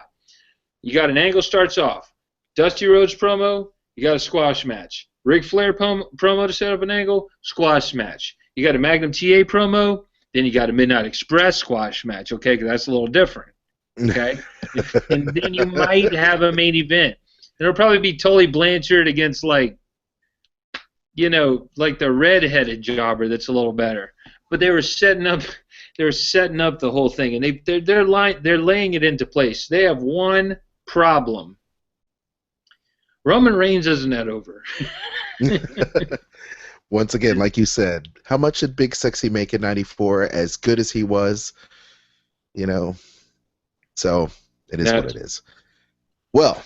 You got an angle starts off. Dusty Rhodes promo. You got a squash match. Ric Flair promo to set up an angle, squash match. You got a Magnum TA promo, then you got a Midnight Express squash match, okay, because that's a little different, okay? And then you might have a main event. It'll probably be Tully Blanchard against, like, like the red-headed jobber that's a little better. But they were setting up the whole thing, and they're laying it into place. They have one problem. Roman Reigns isn't that over. Once again, like you said, how much did Big Sexy make in '94? As good as he was, so it is what it is. Well,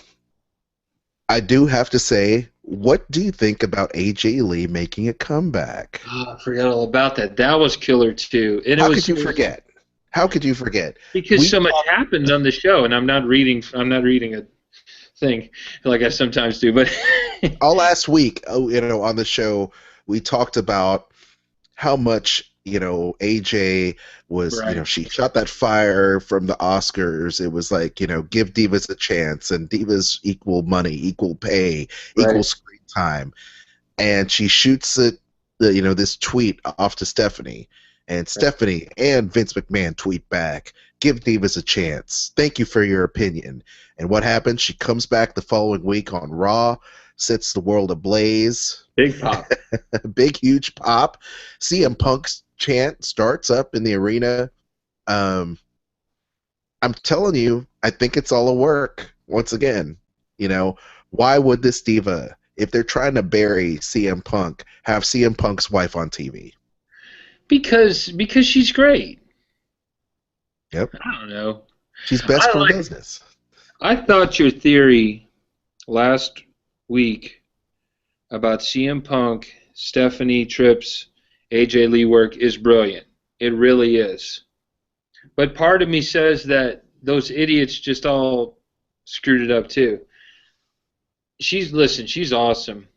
I do have to say, what do you think about AJ Lee making a comeback? Oh, I forgot all about that. That was killer too. And How could you forget? How could you forget? Because so much happened on the show, and I'm not reading a thing like I sometimes do. But all last week, on the show, we talked about how much AJ was, right. She shot that fire from the Oscars. It was like, give divas a chance, and divas equal money, equal pay, equal screen time. And she shoots it, this tweet off to Stephanie. And Stephanie and Vince McMahon tweet back, give divas a chance. Thank you for your opinion. And what happens? She comes back the following week on Raw, sets the world ablaze. Big pop. Big, huge pop. CM Punk's chant starts up in the arena. I'm telling you, I think it's all a work. Once again, why would this diva, if they're trying to bury CM Punk, have CM Punk's wife on TV? Because she's great. Yep. I don't know. She's best for business. I thought your theory last week about CM Punk, Stephanie Tripp's, AJ Lee work is brilliant. It really is. But part of me says that those idiots just all screwed it up too. She's awesome.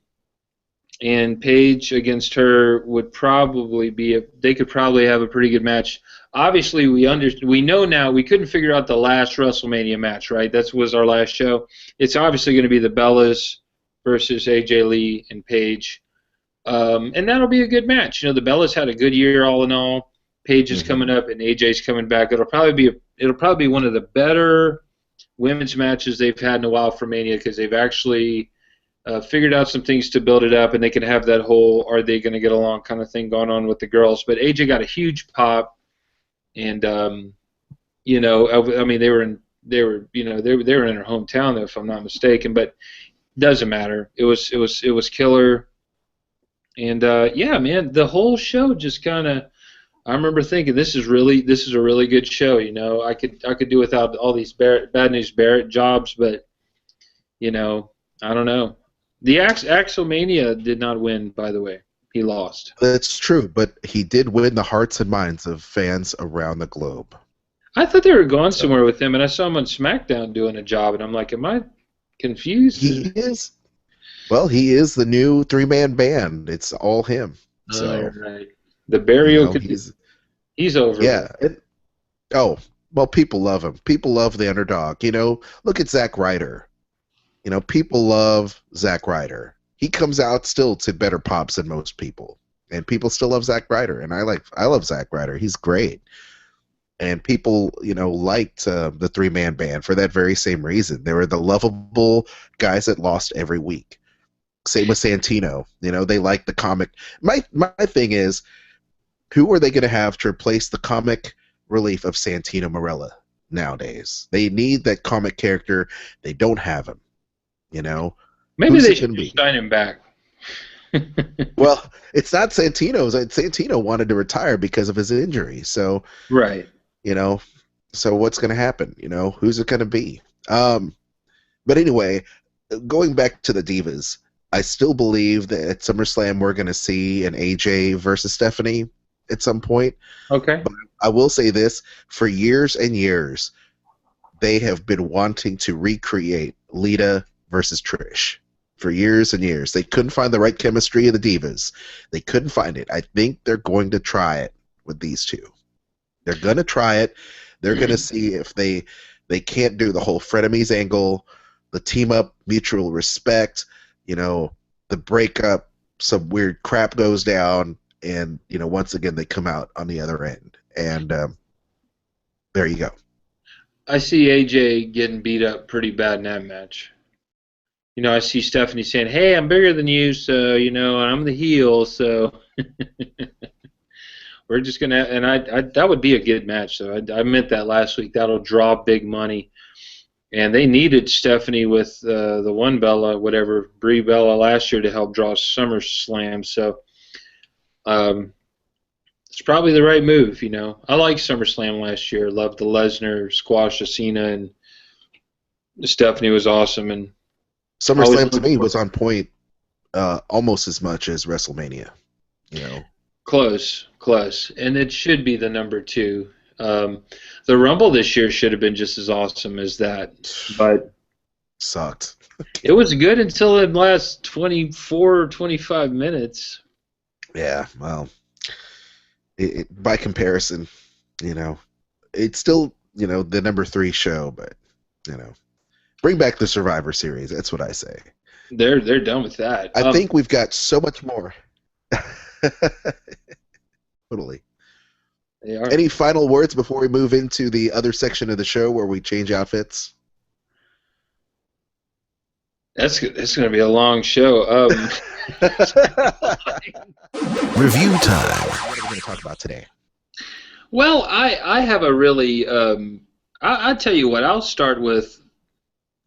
And Paige against her would probably they could probably have a pretty good match. Obviously, we know now, we couldn't figure out the last WrestleMania match, right? That was our last show. It's obviously going to be the Bellas versus AJ Lee and Paige. And that'll be a good match. The Bellas had a good year all in all. Paige is coming up and AJ's coming back. It'll probably be one of the better women's matches they've had in a while for Mania, because they've actually figured out some things to build it up, and they can have that whole "are they going to get along" kind of thing going on with the girls. But AJ got a huge pop, and I mean they were in her hometown, if I'm not mistaken. But doesn't matter. It was killer. And yeah, man, the whole show just kind of. I remember thinking, this is a really good show. I could do without all these Bad News Barrett jobs, but I don't know. The Axelmania did not win, by the way. He lost. That's true, but he did win the hearts and minds of fans around the globe. I thought they were going somewhere with him, and I saw him on SmackDown doing a job, and I'm like, am I confused? He is. Well, he is the new three-man band. It's all him. So, right. The burial. He's over. Yeah. Well, people love him. People love the underdog. Look at Zack Ryder. People love Zack Ryder. He comes out still to better pops than most people, and people still love Zack Ryder. And I love Zack Ryder. He's great. And people, liked the three-man band for that very same reason. They were the lovable guys that lost every week. Same with Santino. They like the comic. My thing is, who are they going to have to replace the comic relief of Santino Marella nowadays? They need that comic character. They don't have him. Maybe they should sign him back. Well, it's not Santino's. Santino wanted to retire because of his injury. So, right. So what's going to happen? Who's it going to be? But anyway, going back to the Divas, I still believe that at SummerSlam we're going to see an AJ versus Stephanie at some point. Okay. But I will say this, for years and years, they have been wanting to recreate Lita versus Trish. For years and years. They couldn't find the right chemistry of the Divas. They couldn't find it. I think they're going to try it with these two. They're going to try it. They're going to see if they can't do the whole frenemies angle, the team-up, mutual respect, the breakup, some weird crap goes down, and, once again, they come out on the other end. And there you go. I see AJ getting beat up pretty bad in that match. I see Stephanie saying, "Hey, I'm bigger than you, so and I'm the heel, so we're just gonna." And I that would be a good match. So I meant that last week. That'll draw big money, and they needed Stephanie with the one Bella, whatever Brie Bella last year to help draw SummerSlam. So it's probably the right move. I liked SummerSlam last year. Loved the Lesnar squash of Cena, and Stephanie was awesome. And SummerSlam to me was on point almost as much as WrestleMania. Close, and it should be the number 2. The Rumble this year should have been just as awesome as that, but sucked. It was good until the last 24 or 25 minutes. Yeah, well, by comparison, it's still the number 3 show, but bring back the Survivor Series. That's what I say. They're done with that. I think we've got so much more. Totally. They are. Any final words before we move into the other section of the show where we change outfits? That's going to be a long show. Review time. What are we going to talk about today? Well, I have a really I'll tell you what. I'll start with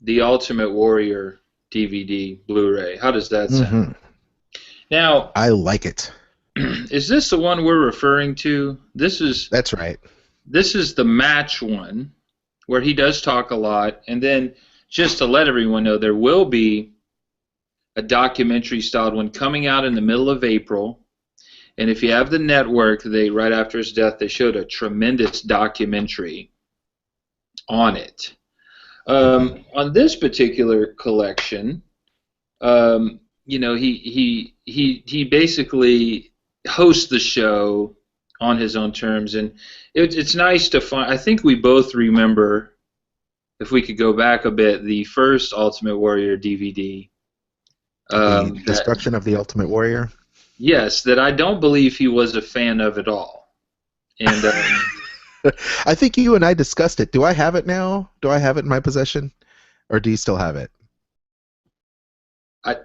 the Ultimate Warrior DVD Blu-ray. How does that sound? Mm-hmm. Now, I like it. Is this the one we're referring to? That's right. This is the match one where he does talk a lot, and then just to let everyone know, there will be a documentary-styled one coming out in the middle of April. And if you have the network, right after his death, they showed a tremendous documentary on it. On this particular collection, he basically hosts the show on his own terms, and it's nice to find. I think we both remember, if we could go back a bit, the first Ultimate Warrior DVD. The Destruction of the Ultimate Warrior? Yes, that I don't believe he was a fan of at all. And I think you and I discussed it. Do I have it now? Do I have it in my possession? Or do you still have it?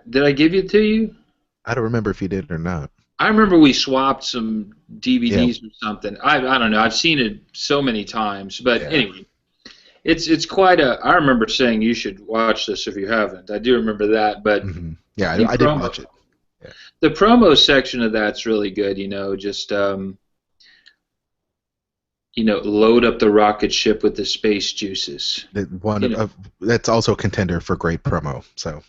Did I give it to you? I don't remember if you did or not. I remember we swapped some DVDs or something. I don't know. I've seen it so many times. But anyway, it's quite a... I remember saying you should watch this if you haven't. I do remember that. But yeah, I did watch it. Yeah. The promo section of that's really good. Just... load up the rocket ship with the space juices. That's also a contender for great promo. So,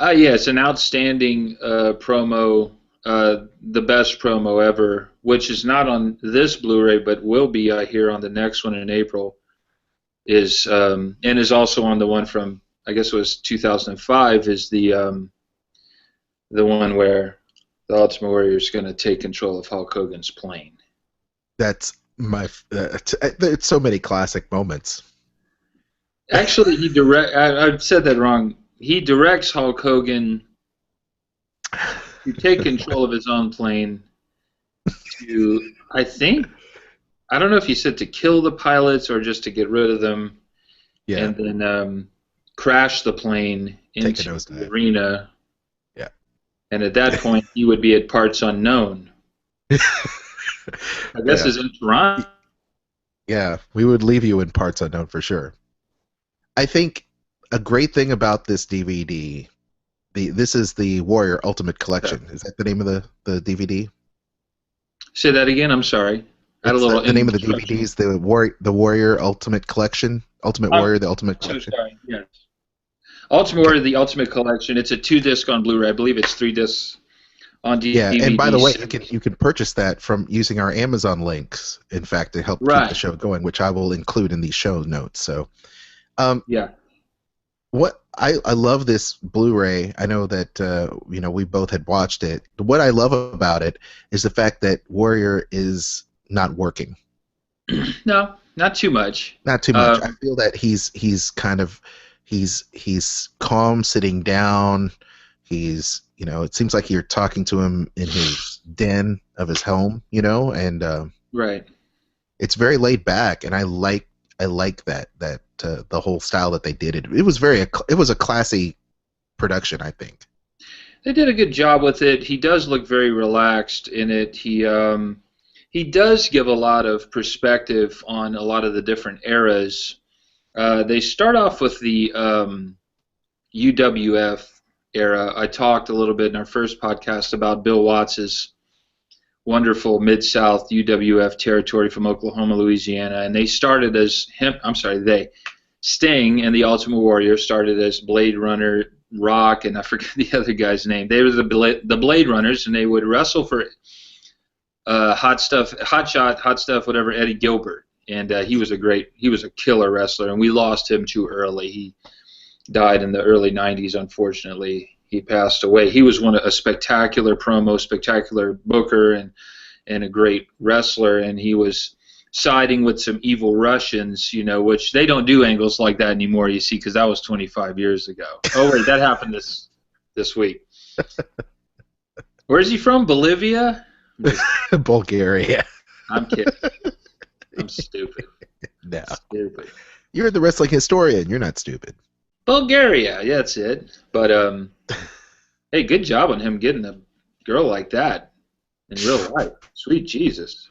it's an outstanding promo, the best promo ever, which is not on this Blu-ray, but will be, I hear, on the next one in April. And is also on the one from, I guess it was 2005, is the one where the Ultimate Warrior is going to take control of Hulk Hogan's plane. That's it's so many classic moments. Actually, I said that wrong. He directs Hulk Hogan to take control of his own plane to, I don't know if he said to kill the pilots or just to get rid of them, and then crash the plane into the arena. Yeah. And at that point, he would be at parts unknown. I guess is in Toronto. Yeah, we would leave you in parts unknown for sure. I think a great thing about this DVD, this is the Warrior Ultimate Collection. Is that the name of the DVD? Say that again. I'm sorry. The name of the DVD is the Warrior Ultimate Collection. Ultimate Warrior, the Ultimate Collection. So sorry. Yes. Ultimate Warrior, the Ultimate Collection. It's a 2-disc on Blu-ray. I believe it's 3 discs on DVD. Yeah, and by the way, you can purchase that from using our Amazon links, in fact, to help keep the show going, which I will include in these show notes. So, what I love this Blu-ray. I know that we both had watched it. What I love about it is the fact that Warrior is not working. No, not too much. Not too much. I feel that he's calm, sitting down. He's it seems like you're talking to him in his den of his home, and right. It's very laid back, and I like that the whole style that they did it. It was a classy production, I think. They did a good job with it. He does look very relaxed in it. He does give a lot of perspective on a lot of the different eras. They start off with the UWF era. I talked a little bit in our first podcast about Bill Watts's wonderful Mid-South UWF territory from Oklahoma, Louisiana, and they started as Sting and the Ultimate Warrior started as Blade Runner, Rock, and I forget the other guy's name. They were the Blade Runners, and they would wrestle for Hot Stuff, whatever, Eddie Gilbert, and he was a killer wrestler, and we lost him too early. He died in the early '90s, unfortunately. He passed away. He was a spectacular promo, spectacular booker, and a great wrestler, and he was siding with some evil Russians, which they don't do angles like that anymore, you see, because that was 25 years ago. Oh, wait, that happened this week. Where's he from? Bolivia? Bulgaria. I'm kidding. I'm stupid. No. Stupid. You're the wrestling historian. You're not stupid. Bulgaria, yeah, that's it. But, hey, good job on him getting a girl like that in real life. Sweet Jesus.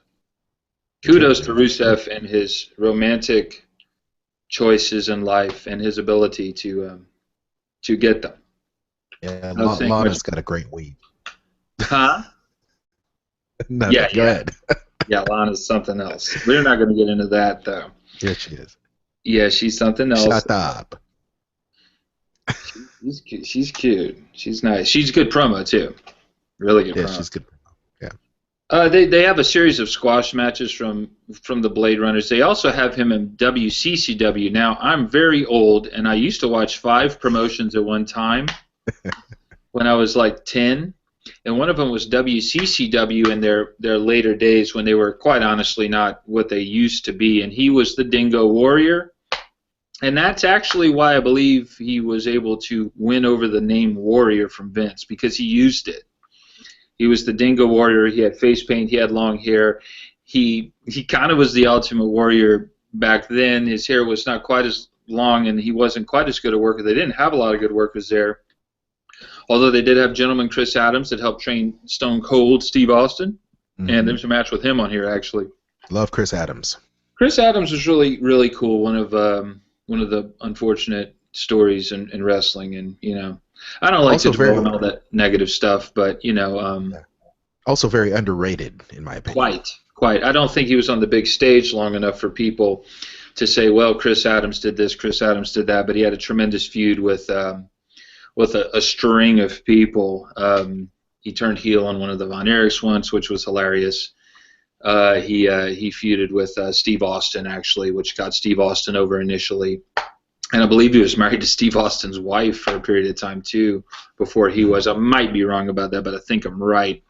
Kudos to Rusev and his romantic choices in life and his ability to get them. Yeah, Lana's got a great weed. Huh? No, yeah, go ahead. Yeah, Lana's something else. We're not going to get into that, though. Yes, she is. Yeah, she's something else. Shut up. She's cute. She's nice. She's a good promo, too. Really good promo. Yeah, she's good. They have a series of squash matches from the Blade Runners. They also have him in WCCW. Now, I'm very old, and I used to watch 5 promotions at one time when I was like 10. And one of them was WCCW in their later days when they were, quite honestly, not what they used to be. And he was the Dingo Warrior. And that's actually why I believe he was able to win over the name Warrior from Vince, because he used it. He was the Dingo Warrior. He had face paint. He had long hair. He kind of was the Ultimate Warrior back then. His hair was not quite as long, and he wasn't quite as good a worker. They didn't have a lot of good workers there. Although they did have gentleman Chris Adams that helped train Stone Cold Steve Austin. Mm-hmm. And there's a match with him on here, actually. Love Chris Adams. Chris Adams was really, really cool. One of the unfortunate stories in wrestling, and I don't like to dwell on all that negative stuff, but also very underrated in my opinion. Quite. I don't think he was on the big stage long enough for people to say, well, Chris Adams did this, Chris Adams did that, but he had a tremendous feud with a string of people. He turned heel on one of the Von Erichs once, which was hilarious. He feuded with Steve Austin, actually, which got Steve Austin over initially. And I believe he was married to Steve Austin's wife for a period of time, too, before he was. I might be wrong about that, but I think I'm right.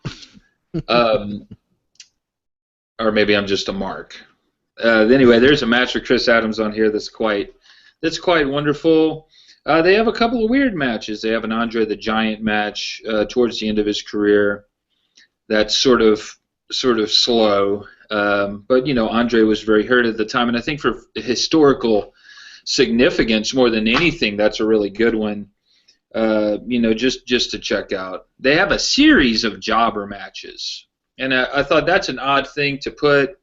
Or maybe I'm just a mark. Anyway, there's a match with Chris Adams on here that's quite wonderful. They have a couple of weird matches. They have an Andre the Giant match towards the end of his career that's sort of slow. But, Andre was very hurt at the time, and I think for historical significance more than anything, that's a really good one. Just to check out. They have a series of jobber matches, and I thought that's an odd thing to put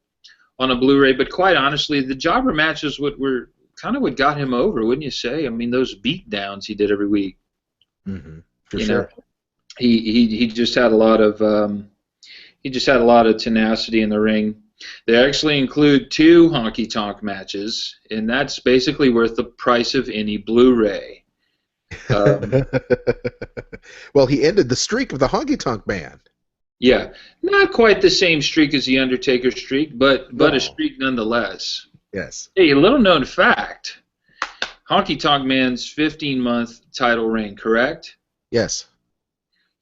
on a Blu-ray. But quite honestly, the jobber matches were kind of what got him over, wouldn't you say? I mean, those beat downs he did every week. Mm-hmm. For sure. He just had a lot of tenacity in the ring. They actually include 2 honky tonk matches, and that's basically worth the price of any Blu-ray. Well, he ended the streak of the honky tonk band. Yeah, not quite the same streak as the Undertaker streak, but a streak nonetheless. Yes. Hey, a little known fact: Honky Tonk Man's 15-month title reign, correct? Yes.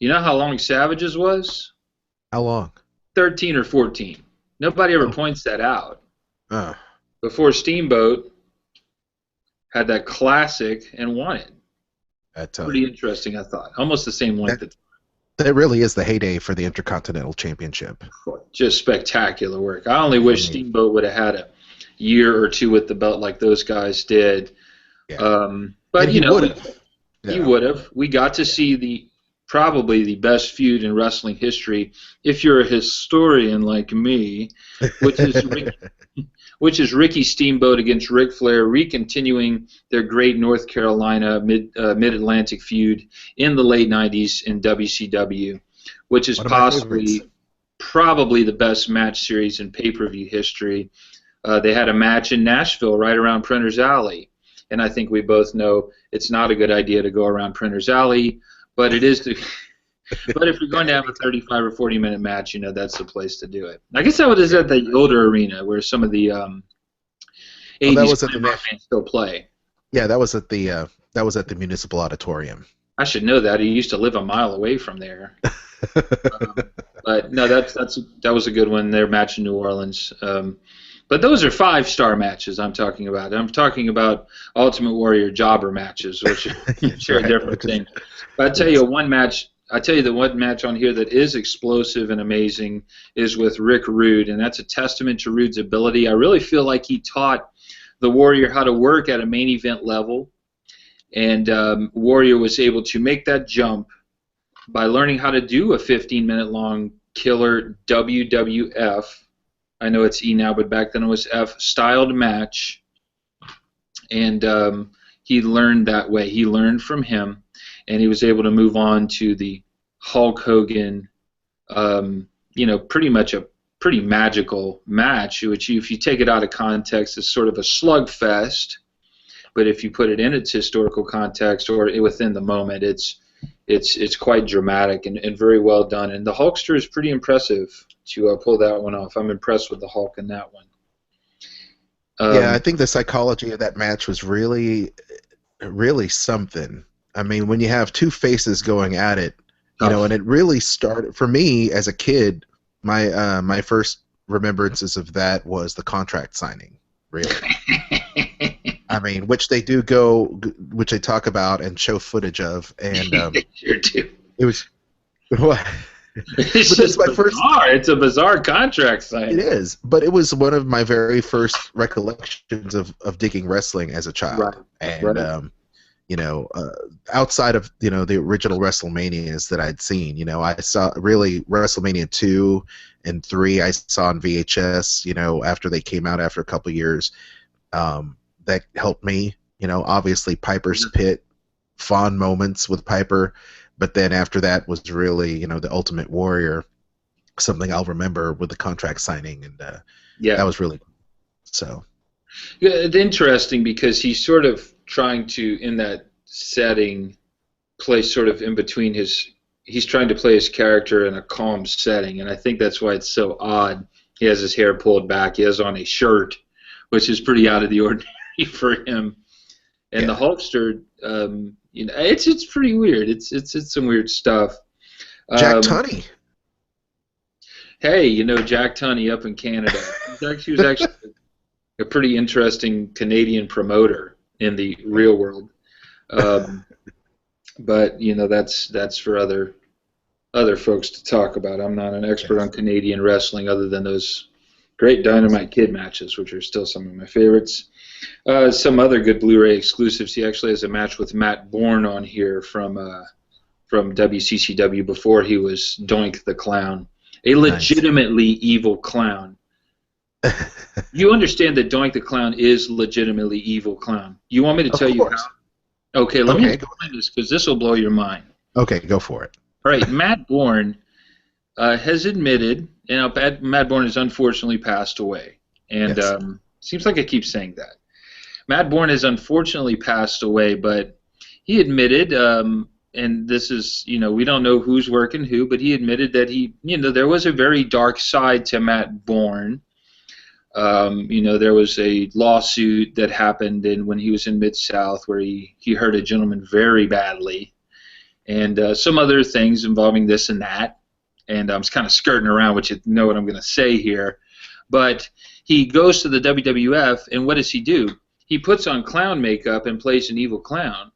You know how long Savage's was? How long? 13 or 14. Nobody ever points that out. Before Steamboat had that classic and won it. Pretty interesting, I thought. Almost the same length. That really is the heyday for the Intercontinental Championship. Just spectacular work. I only wish Steamboat would have had a year or 2 with the belt like those guys did. Yeah. But, He would have. We got to see probably the best feud in wrestling history, if you're a historian like me, which is Ricky Steamboat against Ric Flair, recontinuing their great North Carolina Mid-Atlantic feud in the late 90s in WCW, which is probably the best match series in pay-per-view history. They had a match in Nashville right around Printer's Alley, and I think we both know it's not a good idea to go around Printer's Alley, but it is but if you're going to have a 35 or 40-minute match, that's the place to do it. I guess that was at the older arena where some of the 80s fans still play. Yeah, that was at the Municipal Auditorium. I should know that. He used to live a mile away from there. But no, that was a good one. Their match in New Orleans. But those are 5-star matches I'm talking about. I'm talking about Ultimate Warrior jobber matches, which are different things. But I tell you the one match on here that is explosive and amazing is with Rick Rude, and that's a testament to Rude's ability. I really feel like he taught the Warrior how to work at a main event level, and Warrior was able to make that jump by learning how to do a 15-minute long killer WWF. I know it's E now, but back then it was F styled match, and he learned that way. He learned from him, and he was able to move on to the Hulk Hogan, pretty much a pretty magical match, which if you take it out of context is sort of a slugfest, but if you put it in its historical context or within the moment, it's quite dramatic and very well done. And the Hulkster is pretty impressive to pull that one off. I'm impressed with the Hulk in that one. Yeah, I think the psychology of that match was really, really something. I mean, when you have two faces going at it, and it really started for me as a kid. My first remembrances of that was the contract signing. Really, I mean, which they talk about and show footage of, and sure do. It was what. It's just bizarre. It's a bizarre contract signing. It is, but it was one of my very first recollections of digging wrestling as a child, right. And outside of the original WrestleManias that I'd seen, I saw really WrestleMania 2 and 3 I saw on VHS, after they came out after a couple of years. That helped me, obviously Piper's Pit, fond moments with Piper. But then after that was really, the Ultimate Warrior, something I'll remember with the contract signing, and that was really so. Yeah, it's interesting because he's sort of trying to, in that setting, play sort of in between he's trying to play his character in a calm setting, and I think that's why it's so odd. He has his hair pulled back. He has on a shirt, which is pretty out of the ordinary for him. And the Hulkster, it's pretty weird. It's some weird stuff. Jack Tunney. Hey, Jack Tunney up in Canada. He was actually a pretty interesting Canadian promoter in the real world. But that's for other folks to talk about. I'm not an expert on Canadian wrestling other than those great Dynamite Kid matches, which are still some of my favorites. Some other good Blu-ray exclusives. He actually has a match with Matt Bourne on here from WCCW before he was Doink the Clown, a legitimately evil clown. You understand that Doink the Clown is legitimately evil clown. You want me to tell you how? Okay, let me explain this because this will blow your mind. Okay, go for it. All right, Matt Bourne has admitted, Matt Bourne has unfortunately passed away, and seems like I keep saying that. Matt Bourne has unfortunately passed away, but he admitted, and this is, we don't know who's working who, but he admitted that there was a very dark side to Matt Bourne. There was a lawsuit that happened when he was in Mid-South where he hurt a gentleman very badly, and some other things involving this and that, and I'm kind of skirting around what you know what I'm going to say here, but he goes to the WWF, and what does he do? He puts on clown makeup and plays an evil clown.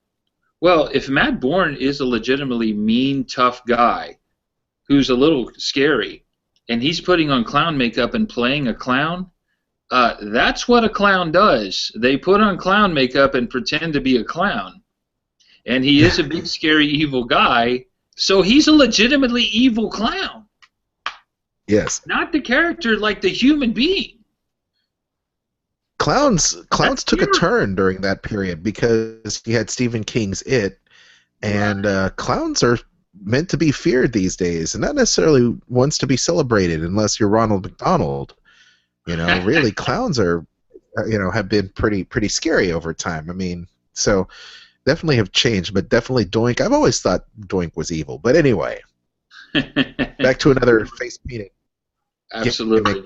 Well, if Matt Bourne is a legitimately mean, tough guy who's a little scary, and he's putting on clown makeup and playing a clown, that's what a clown does. They put on clown makeup and pretend to be a clown. and he is a big, scary, evil guy. So he's a legitimately evil clown. Yes. Not the character, like the human being. Clowns took a turn during that period because you had Stephen King's It, and clowns are meant to be feared these days, and not necessarily ones to be celebrated unless you're Ronald McDonald. Really, clowns are, have been pretty scary over time. I mean, so definitely have changed, but definitely Doink. I've always thought Doink was evil, but anyway, back to another face painting. Absolutely,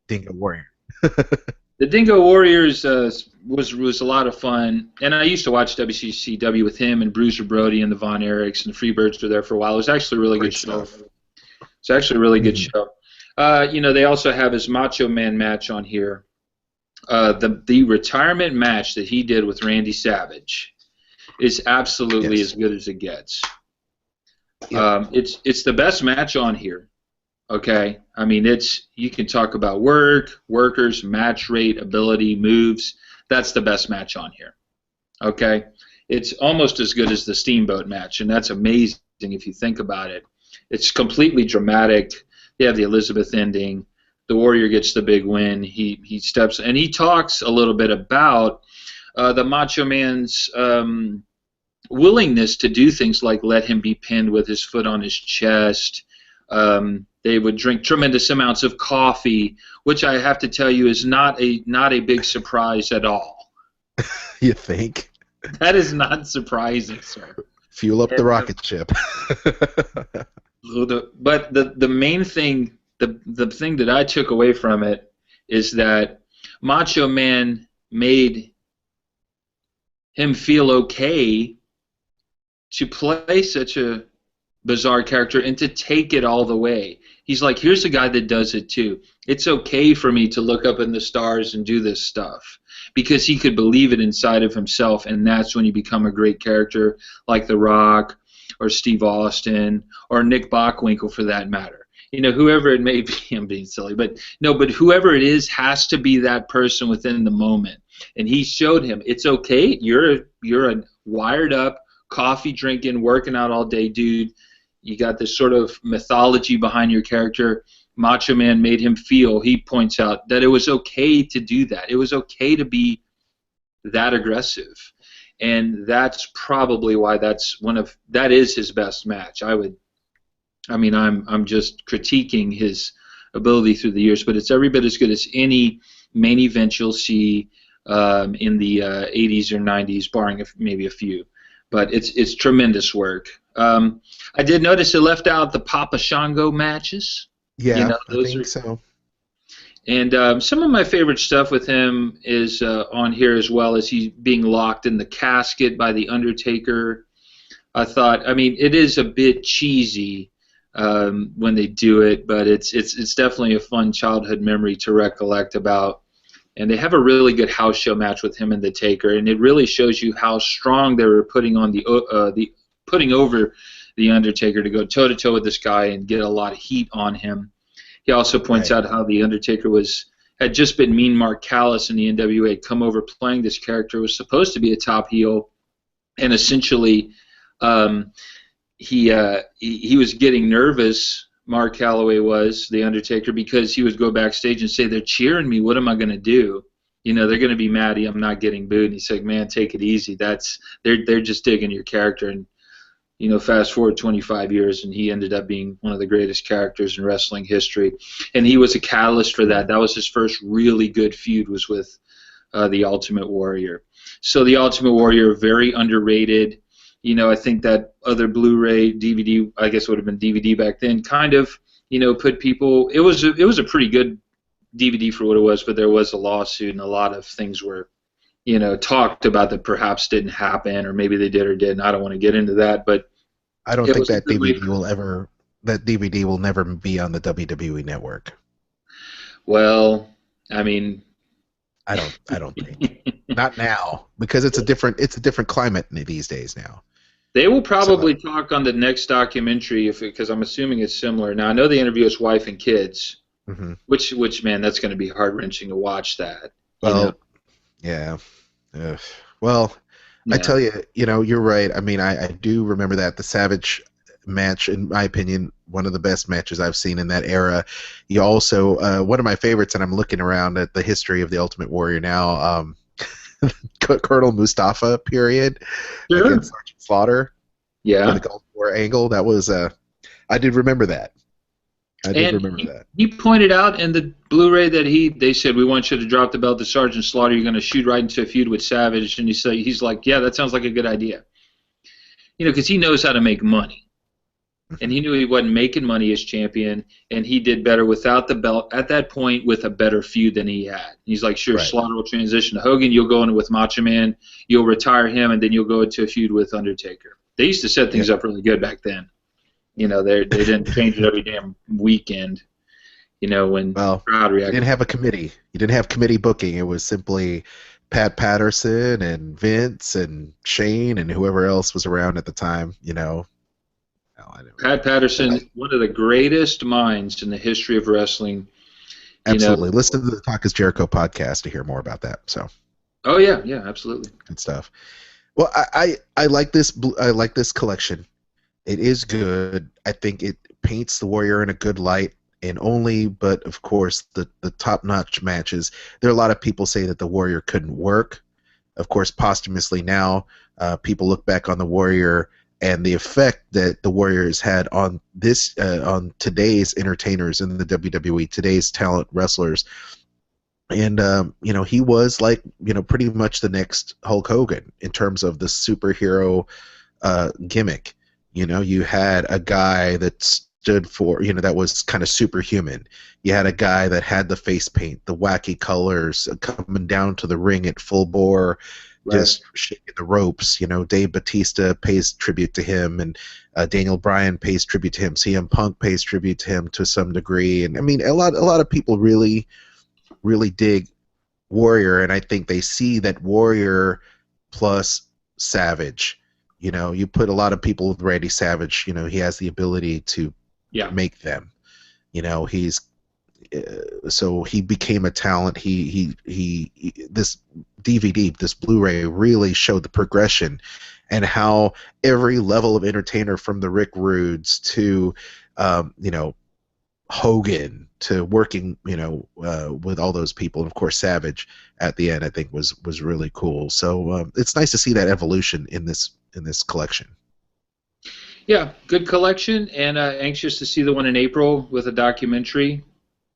Dingo Warrior. The Dingo Warriors was a lot of fun, and I used to watch WCCW with him and Bruiser Brody and the Von Erichs, and the Freebirds were there for a while. It was actually a really good show. It's actually a really good show. They also have his Macho Man match on here. The retirement match that he did with Randy Savage is absolutely as good as it gets. It's the best match on here. Okay, I mean, you can talk about workers, match rate, ability, moves. That's the best match on here. Okay, it's almost as good as the Steamboat match, and that's amazing if you think about it. It's completely dramatic. They have the Elizabeth ending. The Warrior gets the big win. He steps and he talks a little bit about the Macho Man's willingness to do things like let him be pinned with his foot on his chest. They would drink tremendous amounts of coffee, which I have to tell you is not a big surprise at all. You think? That is not surprising, sir. Fuel up the rocket ship. But the main thing, the thing that I took away from it is that Macho Man made him feel okay to play such a bizarre character and to take it all the way. He's like, here's a guy that does it too. It's okay for me to look up in the stars and do this stuff, because he could believe it inside of himself, and that's when you become a great character like The Rock or Steve Austin or Nick Bockwinkel for that matter. Whoever it may be, I'm being silly, but whoever it is has to be that person within the moment. And he showed him it's okay. You're a wired up, coffee drinking, working out all day dude. You got this sort of mythology behind your character. Macho Man made him feel, he points out, that it was okay to do that. It was okay to be that aggressive. And that's probably why that is his best match. I'm just critiquing his ability through the years, but it's every bit as good as any main event you'll see in the 80s or 90s, barring maybe a few. But it's tremendous work. I did notice it left out the Papa Shango matches. Yeah, I think so. And some of my favorite stuff with him is on here as well, as he's being locked in the casket by The Undertaker. It is a bit cheesy when they do it, but it's definitely a fun childhood memory to recollect about. And they have a really good house show match with him and the Taker, and it really shows you how strong they were putting over the Undertaker to go toe to toe with this guy and get a lot of heat on him. He also points out how the Undertaker had just been Mean Mark Callis in the NWA, come over playing this character, was supposed to be a top heel, and essentially he was getting nervous. Mark Calloway was, the Undertaker, because he would go backstage and say, they're cheering me, what am I going to do? They're going to be mad I'm not getting booed. And he's like, man, take it easy. They're just digging your character. And, fast forward 25 years, and he ended up being one of the greatest characters in wrestling history. And he was a catalyst for that. That was his first really good feud, was with the Ultimate Warrior. So the Ultimate Warrior, very underrated. I think that other Blu-ray, DVD, I guess it would have been DVD back then, kind of, put people. It was a pretty good DVD for what it was, but there was a lawsuit and a lot of things were, talked about that perhaps didn't happen, or maybe they did or didn't. I don't want to get into that, but I don't think that DVD will never be on the WWE network. Well, I don't think. Not now, because it's a different climate these days now. They will probably talk on the next documentary, because I'm assuming it's similar. Now I know they interview his wife and kids, which man, that's going to be heart wrenching to watch that. Well, yeah. Well, I tell you, you're right. I mean, I do remember that. The Savage match, in my opinion, one of the best matches I've seen in that era. You also, one of my favorites, and I'm looking around at the history of the Ultimate Warrior now, Colonel Mustafa period against Sergeant Slaughter. Yeah. For the Gulf War angle. That was, I did remember that. He pointed out in the Blu-ray that they said, we want you to drop the belt to Sergeant Slaughter. You're going to shoot right into a feud with Savage. And he's like, yeah, that sounds like a good idea. Because he knows how to make money. And he knew he wasn't making money as champion, and he did better without the belt at that point with a better feud than he had. He's like, sure, right. Slaughter will transition to Hogan. You'll go in with Macho Man. You'll retire him, and then you'll go into a feud with Undertaker. They used to set things up really good back then. They didn't change it every damn weekend. When crowd reacted. You didn't have a committee. You didn't have committee booking. It was simply Pat Patterson and Vince and Shane and whoever else was around at the time. Pat Patterson, one of the greatest minds in the history of wrestling. Absolutely. Listen to the Talk is Jericho podcast to hear more about that. So. Oh yeah, absolutely. Good stuff. Well, I like this. I like this collection. It is good. I think it paints the Warrior in a good light. But of course, the top-notch matches. There are a lot of people say that the Warrior couldn't work. Of course, posthumously now, people look back on the Warrior and the effect that the Warriors had on on today's entertainers in the WWE, today's talent wrestlers. And, he was like, pretty much the next Hulk Hogan in terms of the superhero gimmick. You had a guy that stood for, that was kind of superhuman. You had a guy that had the face paint, the wacky colors, coming down to the ring at full bore, just shaking the ropes. Dave Bautista pays tribute to him, and Daniel Bryan pays tribute to him. CM Punk pays tribute to him to some degree, and I mean, a lot of people really dig Warrior, and I think they see that Warrior plus Savage. You put a lot of people with Randy Savage. He has the ability to make them. So he became a talent. He this DVD, this Blu-ray really showed the progression and how every level of entertainer, from the Rick Rudes to Hogan to working with all those people, and of course Savage at the end, I think was really cool. So it's nice to see that evolution in this collection. Yeah, good collection, and anxious to see the one in April with a documentary.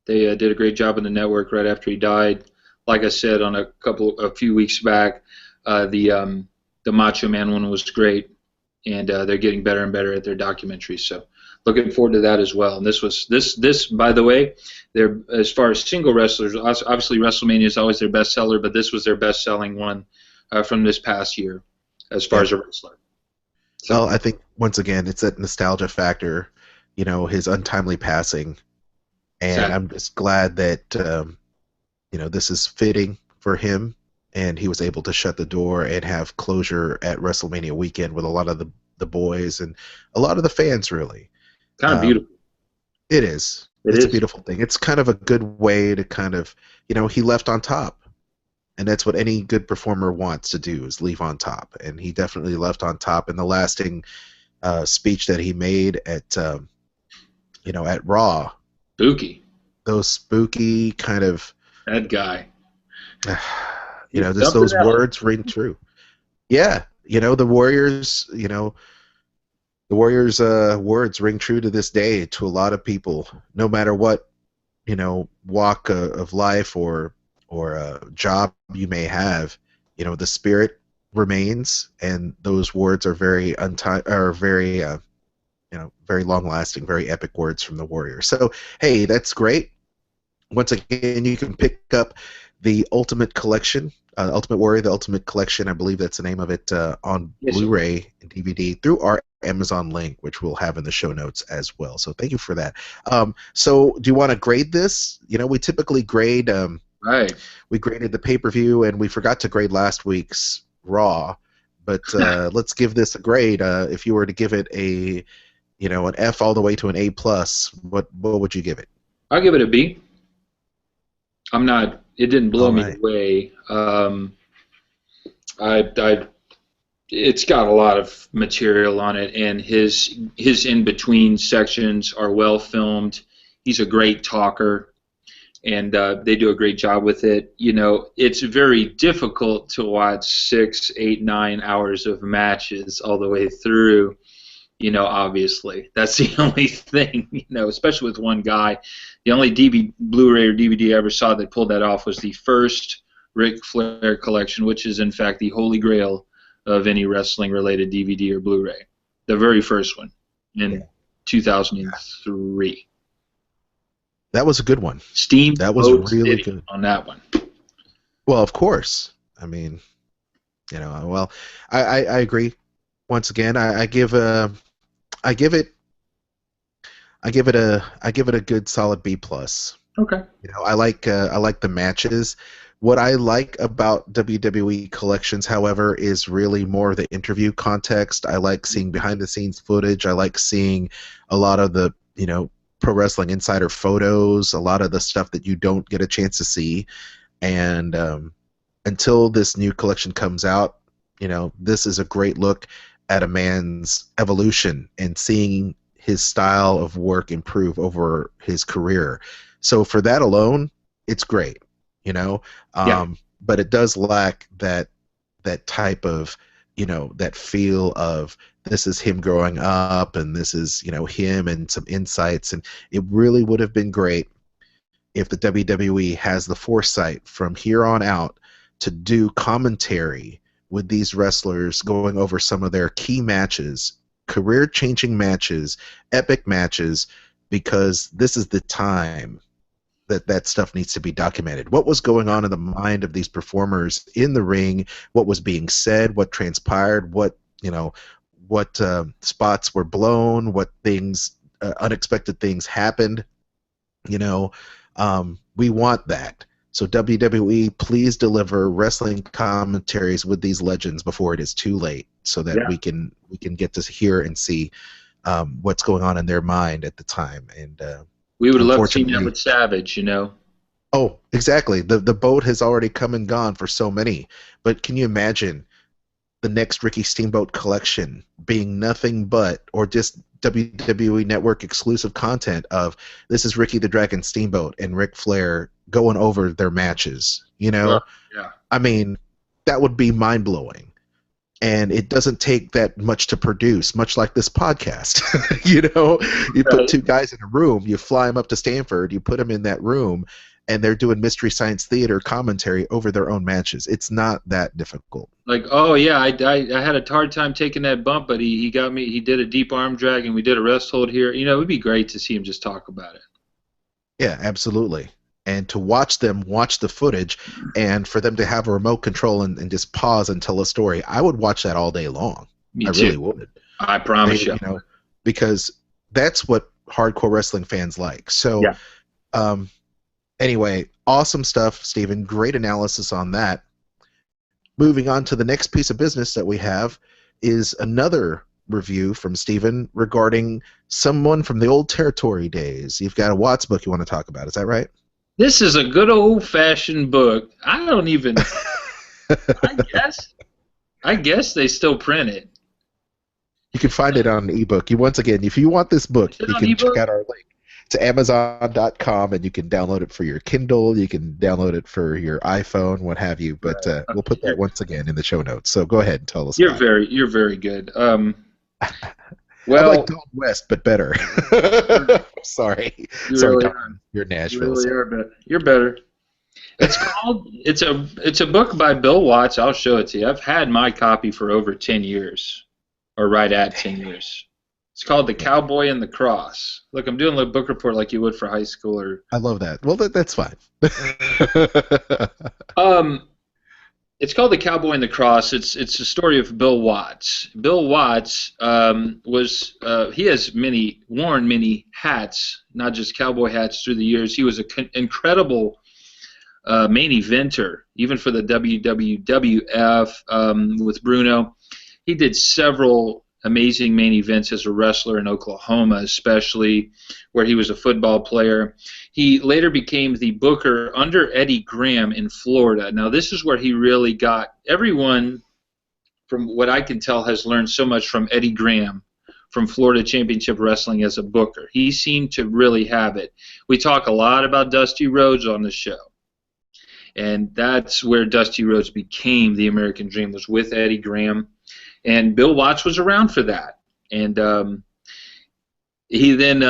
They did a great job on the network right after he died. Like I said on a few weeks back, the Macho Man one was great, and they're getting better and better at their documentaries. So looking forward to that as well. And this by the way, they're, as far as single wrestlers, obviously WrestleMania is always their best seller, but this was their best selling one from this past year as far as a wrestler. So, well, I think once again it's that nostalgia factor, his untimely passing. And I'm just glad that, this is fitting for him, and he was able to shut the door and have closure at WrestleMania weekend with a lot of the boys and a lot of the fans, really. Kind of beautiful. It is. It's a beautiful thing. It's kind of a good way to kind of, he left on top. And that's what any good performer wants to do, is leave on top. And he definitely left on top. And the lasting speech that he made at Raw. Spooky. Those spooky kind of... That guy. Just those words ring true. Yeah. The Warriors, words ring true to this day to a lot of people, no matter what, walk of life or job you may have. The spirit remains, and those words are very very long-lasting, very epic words from the Warrior. So, hey, that's great. Once again, you can pick up the Ultimate Collection, Ultimate Warrior, the Ultimate Collection, I believe that's the name of it, on Blu-ray and DVD through our Amazon link, which we'll have in the show notes as well. So thank you for that. So do you want to grade this? We typically grade... Right. We graded the pay-per-view, and we forgot to grade last week's Raw. But let's give this a grade. If you were to give it an F all the way to an A+, what would you give it? I'll give it a B. It didn't blow me away. I It's got a lot of material on it, and his in-between sections are well filmed. He's a great talker, and they do a great job with it. You know, it's very difficult to watch 6, 8, 9 hours of matches all the way through. You know, obviously, that's the only thing. You know, especially with one guy. The only Blu-ray or DVD I ever saw that pulled that off was the first Ric Flair collection, which is in fact the holy grail of any wrestling-related DVD or Blu-ray. The very first one in 2003. That was a good one. Steam. That was really good on that one. Well, of course. I mean, you know, well, I agree. Once again, I give it a good solid B+. Okay. You know, I like the matches. What I like about WWE collections, however, is really more the interview context. I like seeing behind-the-scenes footage. I like seeing a lot of the, you know, Pro Wrestling Insider photos, a lot of the stuff that you don't get a chance to see. And until this new collection comes out, you know, this is a great look at a man's evolution and seeing his style of work improve over his career. So for that alone, it's great. You know, but it does lack that type of, you know, that feel of this is him growing up and this is, you know, him and some insights. And it really would have been great if the WWE has the foresight from here on out to do commentary with these wrestlers going over some of their key matches, career-changing matches, epic matches, because this is the time that stuff needs to be documented. What was going on in the mind of these performers in the ring? What was being said? What transpired? What, you know, what spots were blown? What things, unexpected things happened? You know, we want that. So WWE, please deliver wrestling commentaries with these legends before it is too late, so that we can get to hear and see what's going on in their mind at the time. And we would have loved to see that with Savage, you know. Oh, exactly. The boat has already come and gone for so many. But can you imagine the next Ricky Steamboat collection being nothing but, or just WWE Network exclusive content of this is Ricky the Dragon Steamboat and Ric Flair going over their matches, you know? Yeah. I mean, that would be mind-blowing. And it doesn't take that much to produce, much like this podcast. You know, you put two guys in a room, you fly them up to Stanford, you put them in that room, and they're doing Mystery Science Theater commentary over their own matches. It's not that difficult. Like, oh yeah, I had a hard time taking that bump, but he got me. He did a deep arm drag, and we did a rest hold here. You know, it would be great to see him just talk about it. Yeah, absolutely. And to watch them watch the footage, and for them to have a remote control and just pause and tell a story, I would watch that all day long. Me I too. really would. I promise you. You know, because that's what hardcore wrestling fans like. So, anyway, awesome stuff, Stephen. Great analysis on that. Moving on to the next piece of business that we have is another review from Stephen regarding someone from the old territory days. You've got a Watts book you want to talk about. Is that right? This is a good old-fashioned book. I don't even. I guess they still print it. You can find it on ebook. Once again, if you want this book, you can check out our link to Amazon.com, and you can download it for your Kindle. You can download it for your iPhone, what have you. But we'll put that once again in the show notes. So go ahead and tell us. You're very good. Well, I like Don West, but better. Sorry, really Don. You're Nashville. You really are better. You're better. It's called. It's a book by Bill Watts. I'll show it to you. I've had my copy for over 10 years, or right at 10 years. It's called The Cowboy and the Cross. Look, I'm doing a book report like you would for high school. I love that. Well, that's fine. It's called The Cowboy and the Cross. It's the story of Bill Watts. Bill Watts he has worn many hats, not just cowboy hats through the years. He was an incredible main eventer, even for the WWF with Bruno. He did several amazing main events as a wrestler in Oklahoma, especially, where he was a football player. He later became the booker under Eddie Graham in Florida. Now, this is where he really got everyone from what I can tell, has learned so much from Eddie Graham from Florida Championship Wrestling as a booker. He seemed to really have it. We talk a lot about Dusty Rhodes on the show, and that's where Dusty Rhodes became the American Dream, was with Eddie Graham, and Bill Watts was around for that. And he then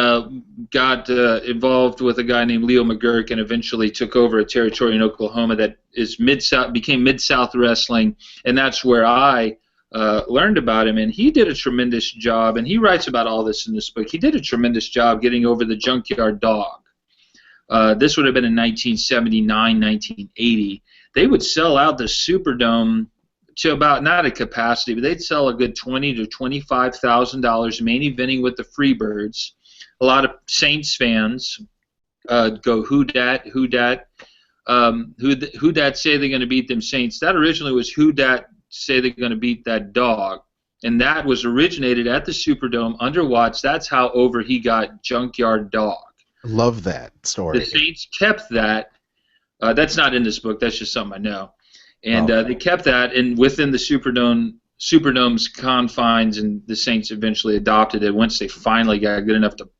got involved with a guy named Leo McGurk and eventually took over a territory in Oklahoma that is became Mid-South Wrestling, and that's where I learned about him. And he did a tremendous job, and he writes about all this in this book. He did a tremendous job getting over the Junkyard Dog. This would have been in 1979, 1980. They would sell out the Superdome to about, not at capacity, but they'd sell a good $20,000 to $25,000, main eventing with the Freebirds. A lot of Saints fans go, who dat, who dat say they're going to beat them Saints. That originally was who dat say they're going to beat that dog, and that was originated at the Superdome under Watts. That's how over he got Junkyard Dog. Love that story. The Saints kept that. That's not in this book. That's just something I know. And they kept that, and within the Superdome's confines, and the Saints eventually adopted it once they finally got good enough to,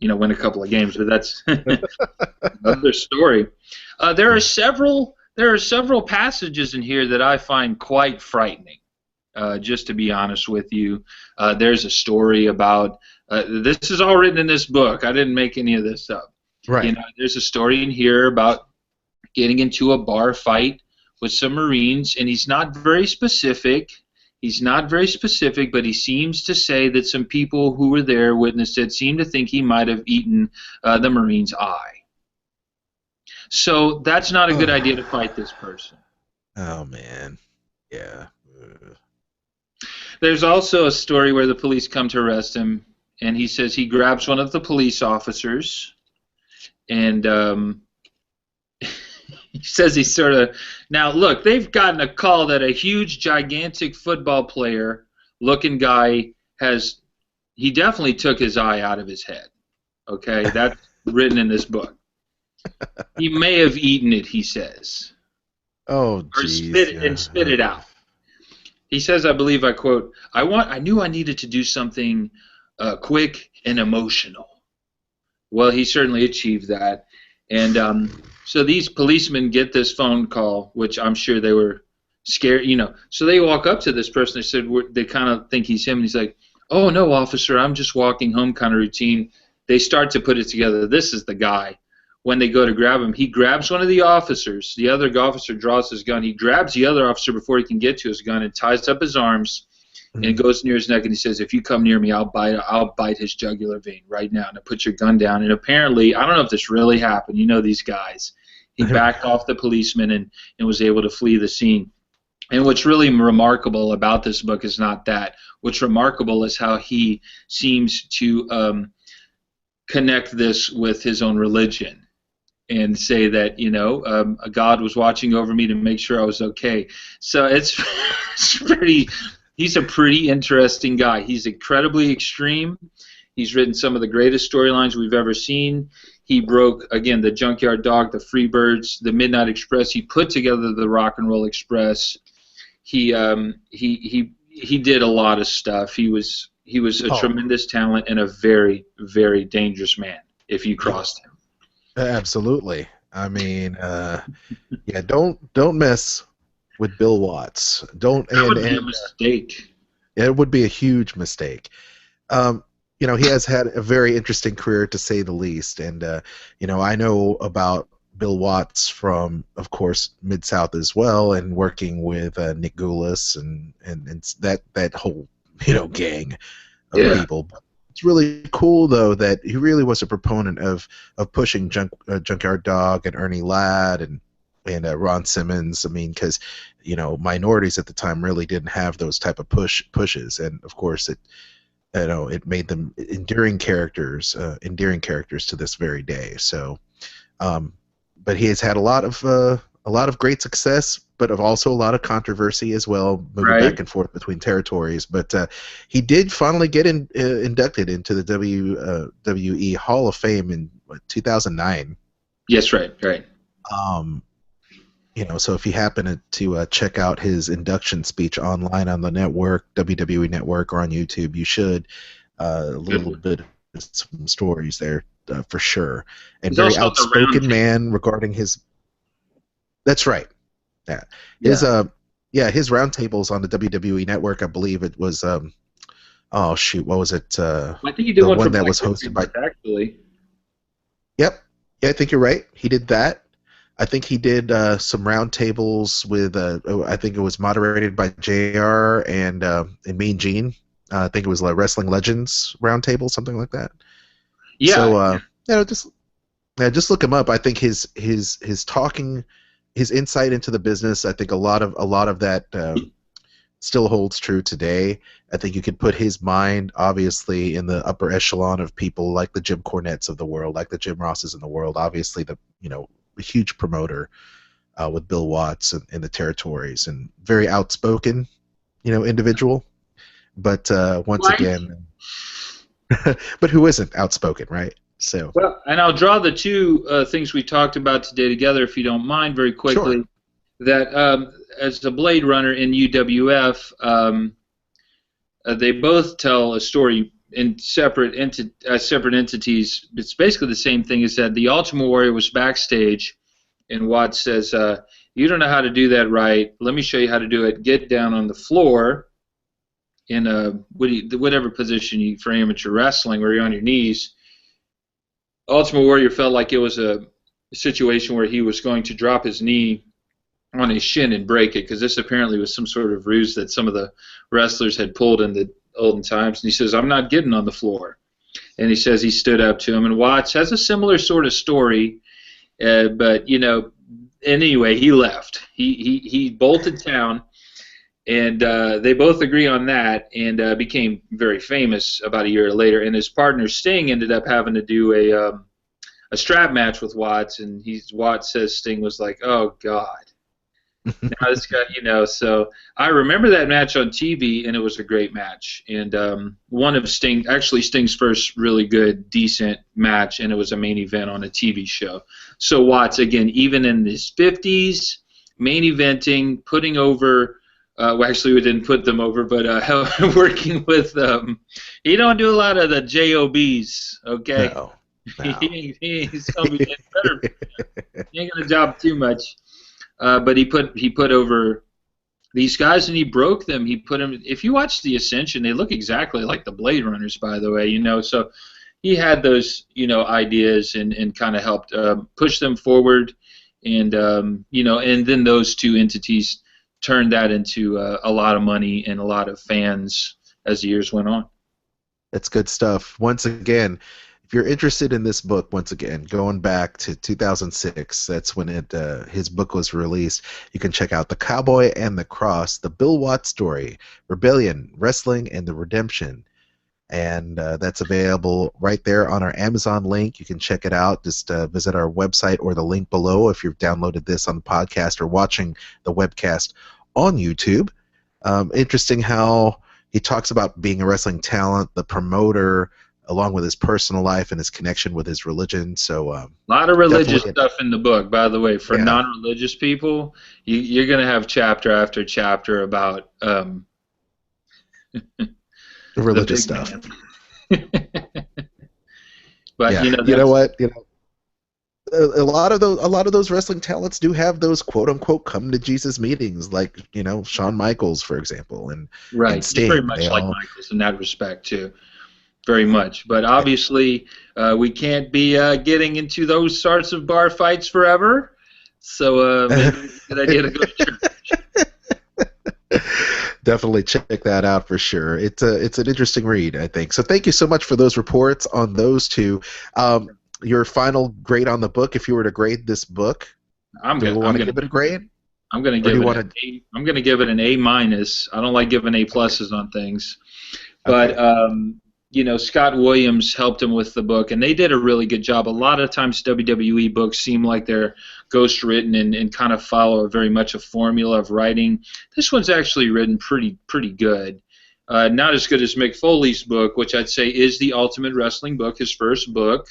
win a couple of games. But that's another story. There are several passages in here that I find quite frightening. Just to be honest with you, there's a story about this is all written in this book. I didn't make any of this up. Right. There's a story in here about getting into a bar fight with some Marines, and he's not very specific. But he seems to say that some people who were there witnessed it seem to think he might have eaten the Marine's eye. So that's not a good idea to fight this person. Oh, man. Yeah. There's also a story where the police come to arrest him, and he says he grabs one of the police officers, and he says he sort of... Now, look, they've gotten a call that a huge, gigantic football player-looking guy has... He definitely took his eye out of his head. Okay? That's written in this book. He may have eaten it, he says. Oh, geez. Or spit it out. He says, I believe, I quote, I knew I needed to do something quick and emotional. Well, he certainly achieved that. And so these policemen get this phone call, which I'm sure they were scared, So they walk up to this person. They said they kind of think he's him. And he's like, oh, no, officer, I'm just walking home kind of routine. They start to put it together. This is the guy. When they go to grab him, he grabs one of the officers. The other officer draws his gun. He grabs the other officer before he can get to his gun and ties up his arms and goes near his neck, and he says, if you come near me, I'll bite his jugular vein right now. Now put your gun down. And apparently, I don't know if this really happened. You know these guys. He backed off the policeman and was able to flee the scene. And what's really remarkable about this book is not that. What's remarkable is how he seems to connect this with his own religion and say that, God was watching over me to make sure I was okay. So it's he's a pretty interesting guy. He's incredibly extreme. He's written some of the greatest storylines we've ever seen. He broke, again, the Junkyard Dog, the Freebirds, the Midnight Express. He put together the Rock and Roll Express. He did a lot of stuff. He was a tremendous talent and a very, very dangerous man if you crossed him. Absolutely. I mean, don't mess with Bill Watts. That would be a mistake. It would be a huge mistake. He has had a very interesting career, to say the least. And, I know about Bill Watts from, of course, Mid-South as well, and working with Nick Goulas and that whole, gang of people. It's really cool, though, that he really was a proponent of pushing Junkyard Dog and Ernie Ladd and Ron Simmons. I mean, because minorities at the time really didn't have those type of pushes, and of course it made them endearing characters to this very day. So, but he has had a lot of great success, but also a lot of controversy as well, moving back and forth between territories. But he did finally get inducted into the WWE Hall of Fame in 2009. Yes, right. so if you happen to check out his induction speech online on the network, WWE Network, or on YouTube, you should. A little bit of some stories there for sure. And very outspoken man regarding his. That's right. Yeah. His his roundtables on the WWE Network, I believe it was. Oh shoot, what was it? I think he did the one that was hosted by. Actually. Yep. Yeah, I think you're right. He did that. I think he did some roundtables with. I think it was moderated by JR and Mean Gene. I think it was like Wrestling Legends roundtable, something like that. Yeah. So just look him up. I think his talking, his insight into the business. I think a lot of that still holds true today. I think you could put his mind obviously in the upper echelon of people like the Jim Cornettes of the world, like the Jim Rosses in the world. Obviously, a huge promoter with Bill Watts in the territories, and very outspoken, individual. But once again, but who isn't outspoken, right? So. Well, and I'll draw the two things we talked about today together, if you don't mind, very quickly. Sure. That as the Blade Runner in UWF, they both tell a story in separate entities. It's basically the same thing. Is that the Ultimate Warrior was backstage, and Watts says, "You don't know how to do that right. Let me show you how to do it. Get down on the floor in whatever position for amateur wrestling, where you're on your knees." Ultimate Warrior felt like it was a situation where he was going to drop his knee on his shin and break it, because this apparently was some sort of ruse that some of the wrestlers had pulled in the olden times. And he says, "I'm not getting on the floor." And he says he stood up to him. And Watts has a similar sort of story, but anyway, he left. He bolted town, and they both agree on that, and became very famous about a year later. And his partner Sting ended up having to do a strap match with Watts, and Watts says Sting was like, "Oh God." Now this guy, so I remember that match on TV, and it was a great match, and one of Sting's first really good, decent match, and it was a main event on a TV show. So Watts, again, even in his 50s, main eventing, putting over, well, actually we didn't put them over, but working with, he don't do a lot of the JOBs, okay? No. He's going to be better. He ain't going to job too much. But he put over these guys, and he broke them. He put them. If you watch the Ascension, they look exactly like the Blade Runners, by the way. So he had those ideas and kind of helped push them forward, and and then those two entities turned that into a lot of money and a lot of fans as the years went on. That's good stuff. Once again, if you're interested in this book, once again, going back to 2006, that's when his book was released. You can check out The Cowboy and the Cross, the Bill Watts story, Rebellion, Wrestling, and the Redemption. And that's available right there on our Amazon link. You can check it out. Just visit our website or the link below if you've downloaded this on the podcast or watching the webcast on YouTube. Interesting how he talks about being a wrestling talent, the promoter, along with his personal life and his connection with his religion. So a lot of religious stuff in the book, by the way. For non-religious people, you're going to have chapter after chapter about religious stuff. But yeah. You know what? A lot of those wrestling talents do have those quote unquote come to Jesus meetings, like Shawn Michaels, for example, and right. And Sting. Very much like Michaels in that respect too. Very much, but obviously we can't be getting into those sorts of bar fights forever. So maybe it's a good idea to go to church. Definitely check that out for sure. It's an interesting read, I think. So thank you so much for those reports on those two. Your final grade on the book, if you were to grade this book, I'm going to give it a grade. I'm going to give it an A minus. I don't like giving A pluses on things, but. Okay. Scott Williams helped him with the book, and they did a really good job. A lot of times WWE books seem like they're ghost-written and kind of follow very much a formula of writing. This one's actually written pretty good. Not as good as Mick Foley's book, which I'd say is the Ultimate Wrestling book, his first book.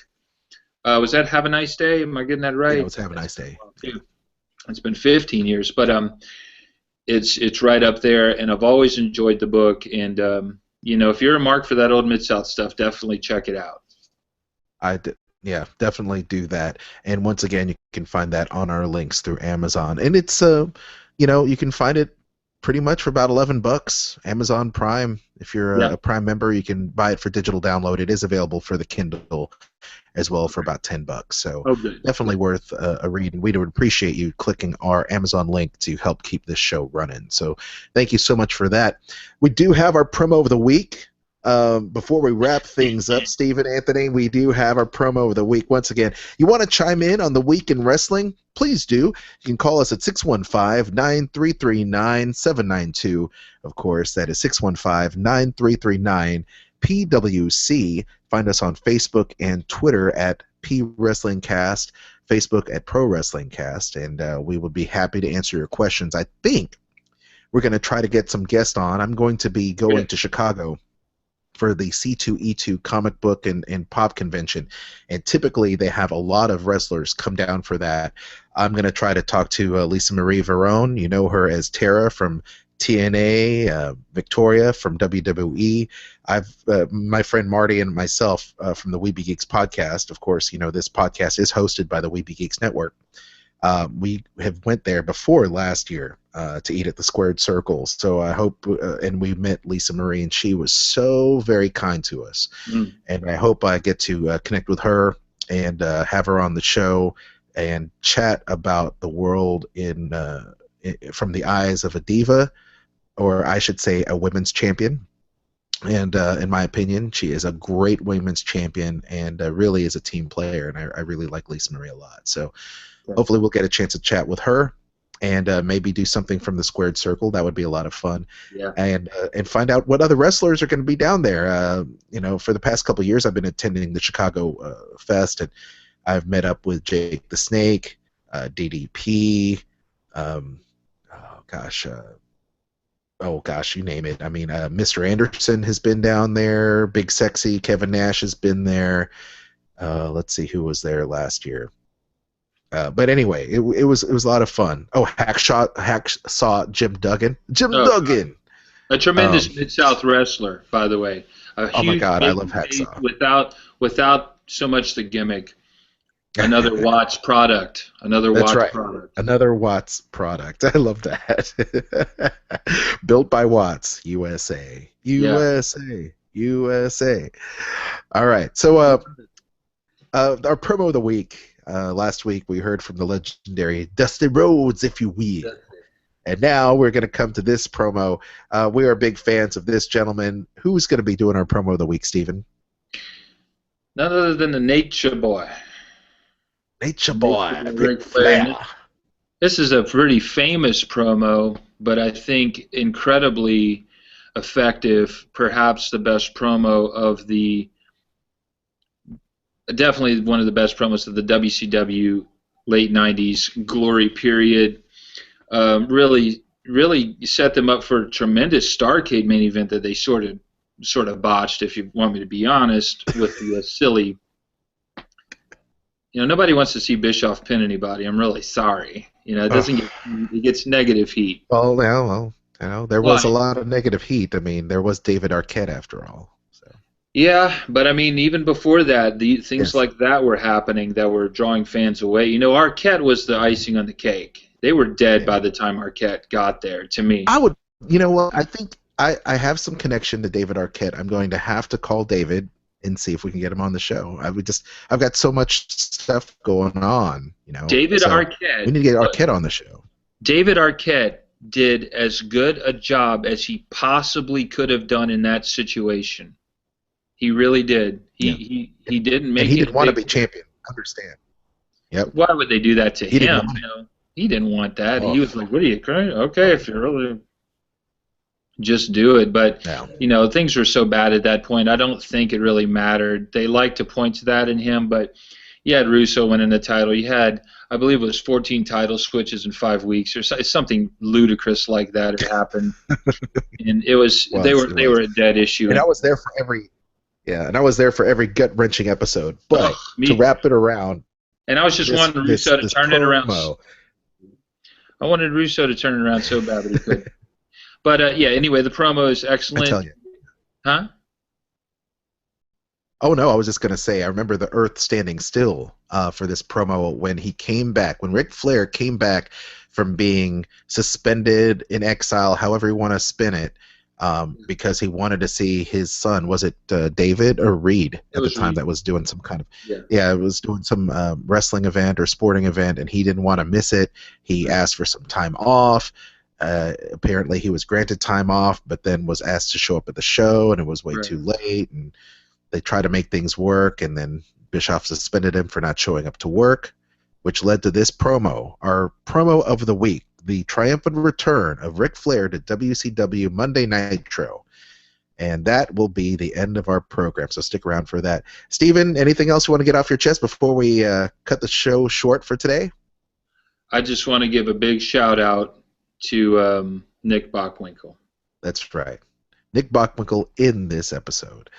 Was that Have a Nice Day? Am I getting that right? Yeah, it was Have a Nice Day. It's been 15 years, but it's right up there, and I've always enjoyed the book. And if you're a mark for that old Mid-South stuff, definitely check it out. Yeah, definitely do that. And once again, you can find that on our links through Amazon, and it's you can find it pretty much for about $11. Amazon Prime. If you're a Prime member, you can buy it for digital download. It is available for the Kindle as well for about $10. So definitely worth a read. And we would appreciate you clicking our Amazon link to help keep this show running. So thank you so much for that. We do have our promo of the week. Before we wrap things up, Stephen, Anthony, we do have our promo of the week. Once again, you want to chime in on the week in wrestling? Please do. You can call us at 615-933-9792. Of course, that is 615-9339-PWC. Find us on Facebook and Twitter at PWrestlingCast, Facebook at Pro Wrestling Cast, and we would be happy to answer your questions. I think we're going to try to get some guests on. I'm going to be going to Chicago for the C2E2 comic book and pop convention, and typically they have a lot of wrestlers come down for that. I'm going to try to talk to Lisa Marie Verone. You know her as Tara from TNA, Victoria from WWE. My friend Marty and myself from the Weeby Geeks podcast. Of course, this podcast is hosted by the Weeby Geeks Network. We have went there before last year to eat at the Squared Circle. So I hope, and we met Lisa Marie, and she was so very kind to us. And I hope I get to connect with her and have her on the show and chat about the world from the eyes of a diva, or I should say a women's champion. And in my opinion, she is a great women's champion and really is a team player. And I really like Lisa Marie a lot. So hopefully we'll get a chance to chat with her and maybe do something from the Squared Circle. That would be a lot of fun. Yeah. And find out what other wrestlers are going to be down there. For the past couple of years, I've been attending the Chicago Fest, and I've met up with Jake the Snake, DDP, you name it. I mean, Mr. Anderson has been down there. Big Sexy Kevin Nash has been there. Let's see who was there last year. But anyway, it was a lot of fun. Oh, Hacksaw Jim Duggan. Duggan! A tremendous Mid-South wrestler, by the way. Oh my God, I love Hacksaw. Without so much the gimmick. Another Watts product. Another Watts product. I love that. Built by Watts, USA. USA. All right. So our promo of the week. Last week we heard from the legendary Dusty Rhodes, if you will. And now we're going to come to this promo. We are big fans of this gentleman. Who's going to be doing our promo of the week, Stephen? None other than the Nature Boy. Nature Boy. This is a pretty famous promo, but I think incredibly effective. Perhaps the best promo of definitely one of the best promos of the WCW late 90s glory period. Really set them up for a tremendous Starrcade main event that they sort of botched, if you want me to be honest, with the silly. Nobody wants to see Bischoff pin anybody. I'm really sorry. It doesn't it gets negative heat. Well, there was a lot of negative heat. I mean, there was David Arquette after all. So. Yeah, but I mean, even before that, things like that were happening that were drawing fans away. Arquette was the icing on the cake. They were dead by the time Arquette got there, to me. I think I have some connection to David Arquette. I'm going to have to call David and see if we can get him on the show. I've got so much stuff going on, David Arquette. We need to get Arquette on the show. David Arquette did as good a job as he possibly could have done in that situation. He really did. He didn't make. And he didn't want to be champion. Understand? Yep. Why would they do that to him? He didn't want that. He was like, "What are you crying? Okay, if you're really." Just do it, but things were so bad at that point. I don't think it really mattered. They like to point to that in him, but you had Russo winning the title. You had, I believe, it was 14 title switches in 5 weeks, or something ludicrous like that had happened. And they were a dead issue. And I was there for every gut wrenching episode. But to wrap it around, and I was just wanting Russo to turn it around. I wanted Russo to turn it around so bad, but he couldn't. But yeah, anyway, the promo is excellent. I tell you. Huh? Oh no, I was just gonna say I remember the earth standing still for this promo when he came back, when Ric Flair came back from being suspended in exile, however you want to spin it, because he wanted to see his son. Was it David or Reed at the time Reed. That was doing some kind of it was doing some wrestling event or sporting event, and he didn't want to miss it. He asked for some time off. Apparently he was granted time off, but then was asked to show up at the show, and it was way too late, and they tried to make things work, and then Bischoff suspended him for not showing up to work, which led to this promo, our promo of the week, the triumphant return of Ric Flair to WCW Monday Nitro. And that will be the end of our program, so stick around for that. Stephen, anything else you want to get off your chest before we cut the show short for today? I just want to give a big shout-out to Nick Bockwinkel. That's right. Nick Bockwinkel in this episode.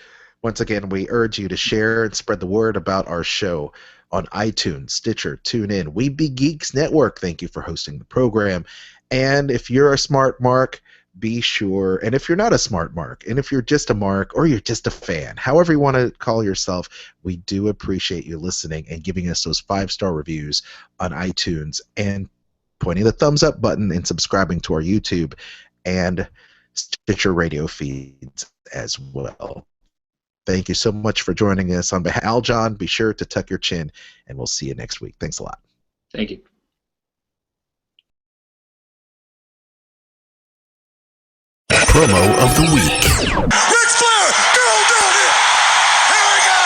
Once again, we urge you to share and spread the word about our show on iTunes, Stitcher, TuneIn, We Be Geeks Network. Thank you for hosting the program. And if you're a smart mark, be sure, and if you're not a smart mark, and if you're just a mark or you're just a fan, however you want to call yourself, we do appreciate you listening and giving us those 5-star reviews on iTunes and pointing the thumbs up button and subscribing to our YouTube and Stitcher radio feeds as well. Thank you so much for joining us. On behalf of Aljon, be sure to tuck your chin, and we'll see you next week. Thanks a lot. Thank you. Promo of the week. Ric Flair, girl down here. Here we go.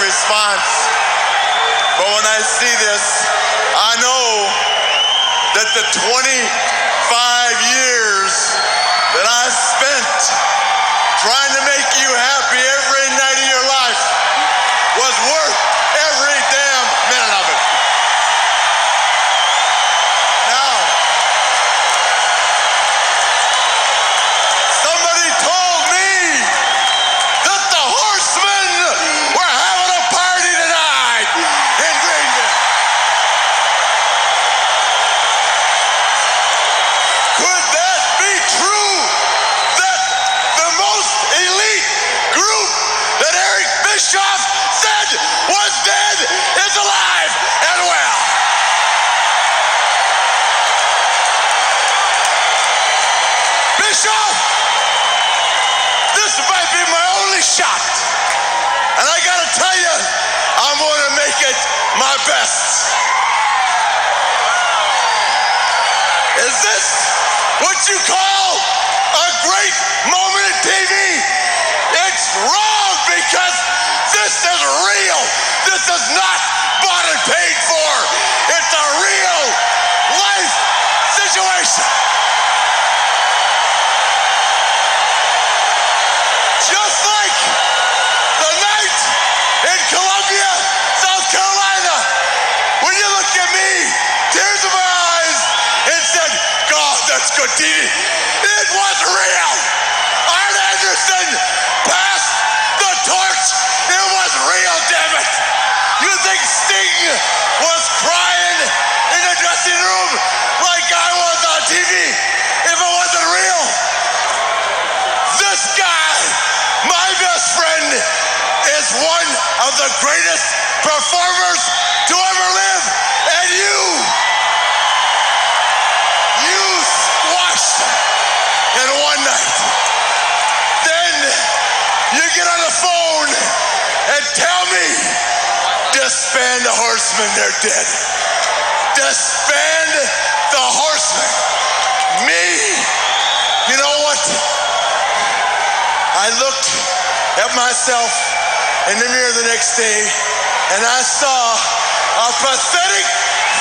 response. But when I see this, I know that the 25 years that I spent trying to make you happy every night of your life was worth every damn minute of it. Now, somebody told me that the Horsemen were having a party tonight in Greenville. Could that be true? That the most elite group that Eric Bischoff said was dead is alive and well. Bischoff, this might be my only shot. And I gotta tell you, I'm gonna make it my best. Is this what you call a great moment in TV? It's wrong because this is real. This is not bought and paid for. It's a real life situation. Just like the night in Columbia, South Carolina, when you look at me, tears in my eyes, and said, God, that's good TV. It was real. Arn Anderson passed the torch. It was real, damn it. You think Sting was crying in the dressing room like I was on TV if it wasn't real? This guy, my best friend, is one of the greatest performers to ever live, and you squashed in one night. Then you get on the phone and tell me, disband the Horsemen, they're dead. Disband the Horsemen. Me, you know what? I looked at myself in the mirror the next day and I saw a pathetic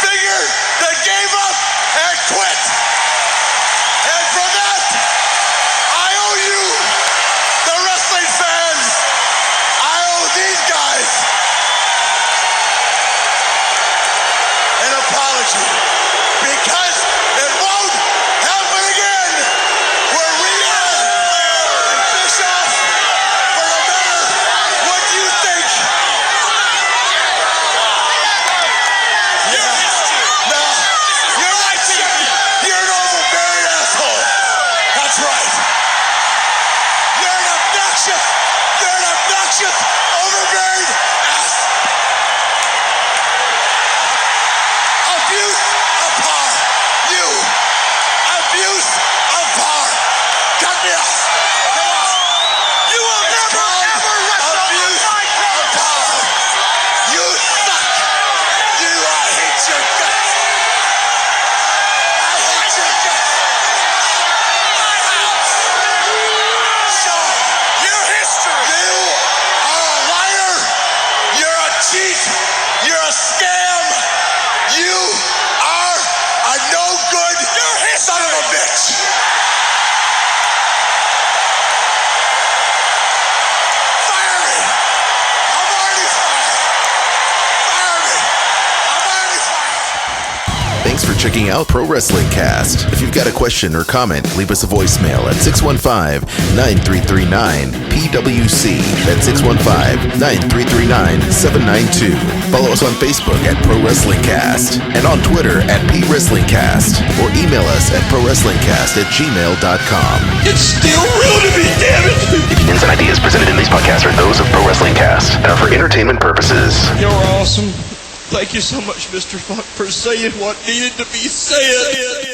figure that gave up and quit. And for that, I owe you, the wrestling fans, I owe these guys an apology. Because it won't happen again. Where Rhea and Bischoff, for no matter what you think. Yeah. No, you're right, Steve. You're an overbearing asshole. That's right. You're an obnoxious, overbearing ass. Abuse of power. You. Abuse of power. Cut me off. Come on. You will never, ever wrestle abuse of power. You suck. I hate your guts. I hate your guts. So, your history. You are a liar. You're a cheat. You're a scam. You are a no good son of a bitch. Fire me. I'm already fired. Fire me. I'm already fired. Thanks for checking out Pro Wrestling Cast. If you've got a question or comment, leave us a voicemail at 615-9339-PWC. That's 615-9339-792. Follow us on Facebook at Pro Wrestling Cast and on Twitter at PWrestlingCast, or email us at prowrestlingcast@gmail.com. It's still real to me, damn it! The opinions and ideas presented in these podcasts are those of Pro Wrestling Cast and are for entertainment purposes. You're awesome. Thank you so much, Mr. Funk, for saying what needed to be said.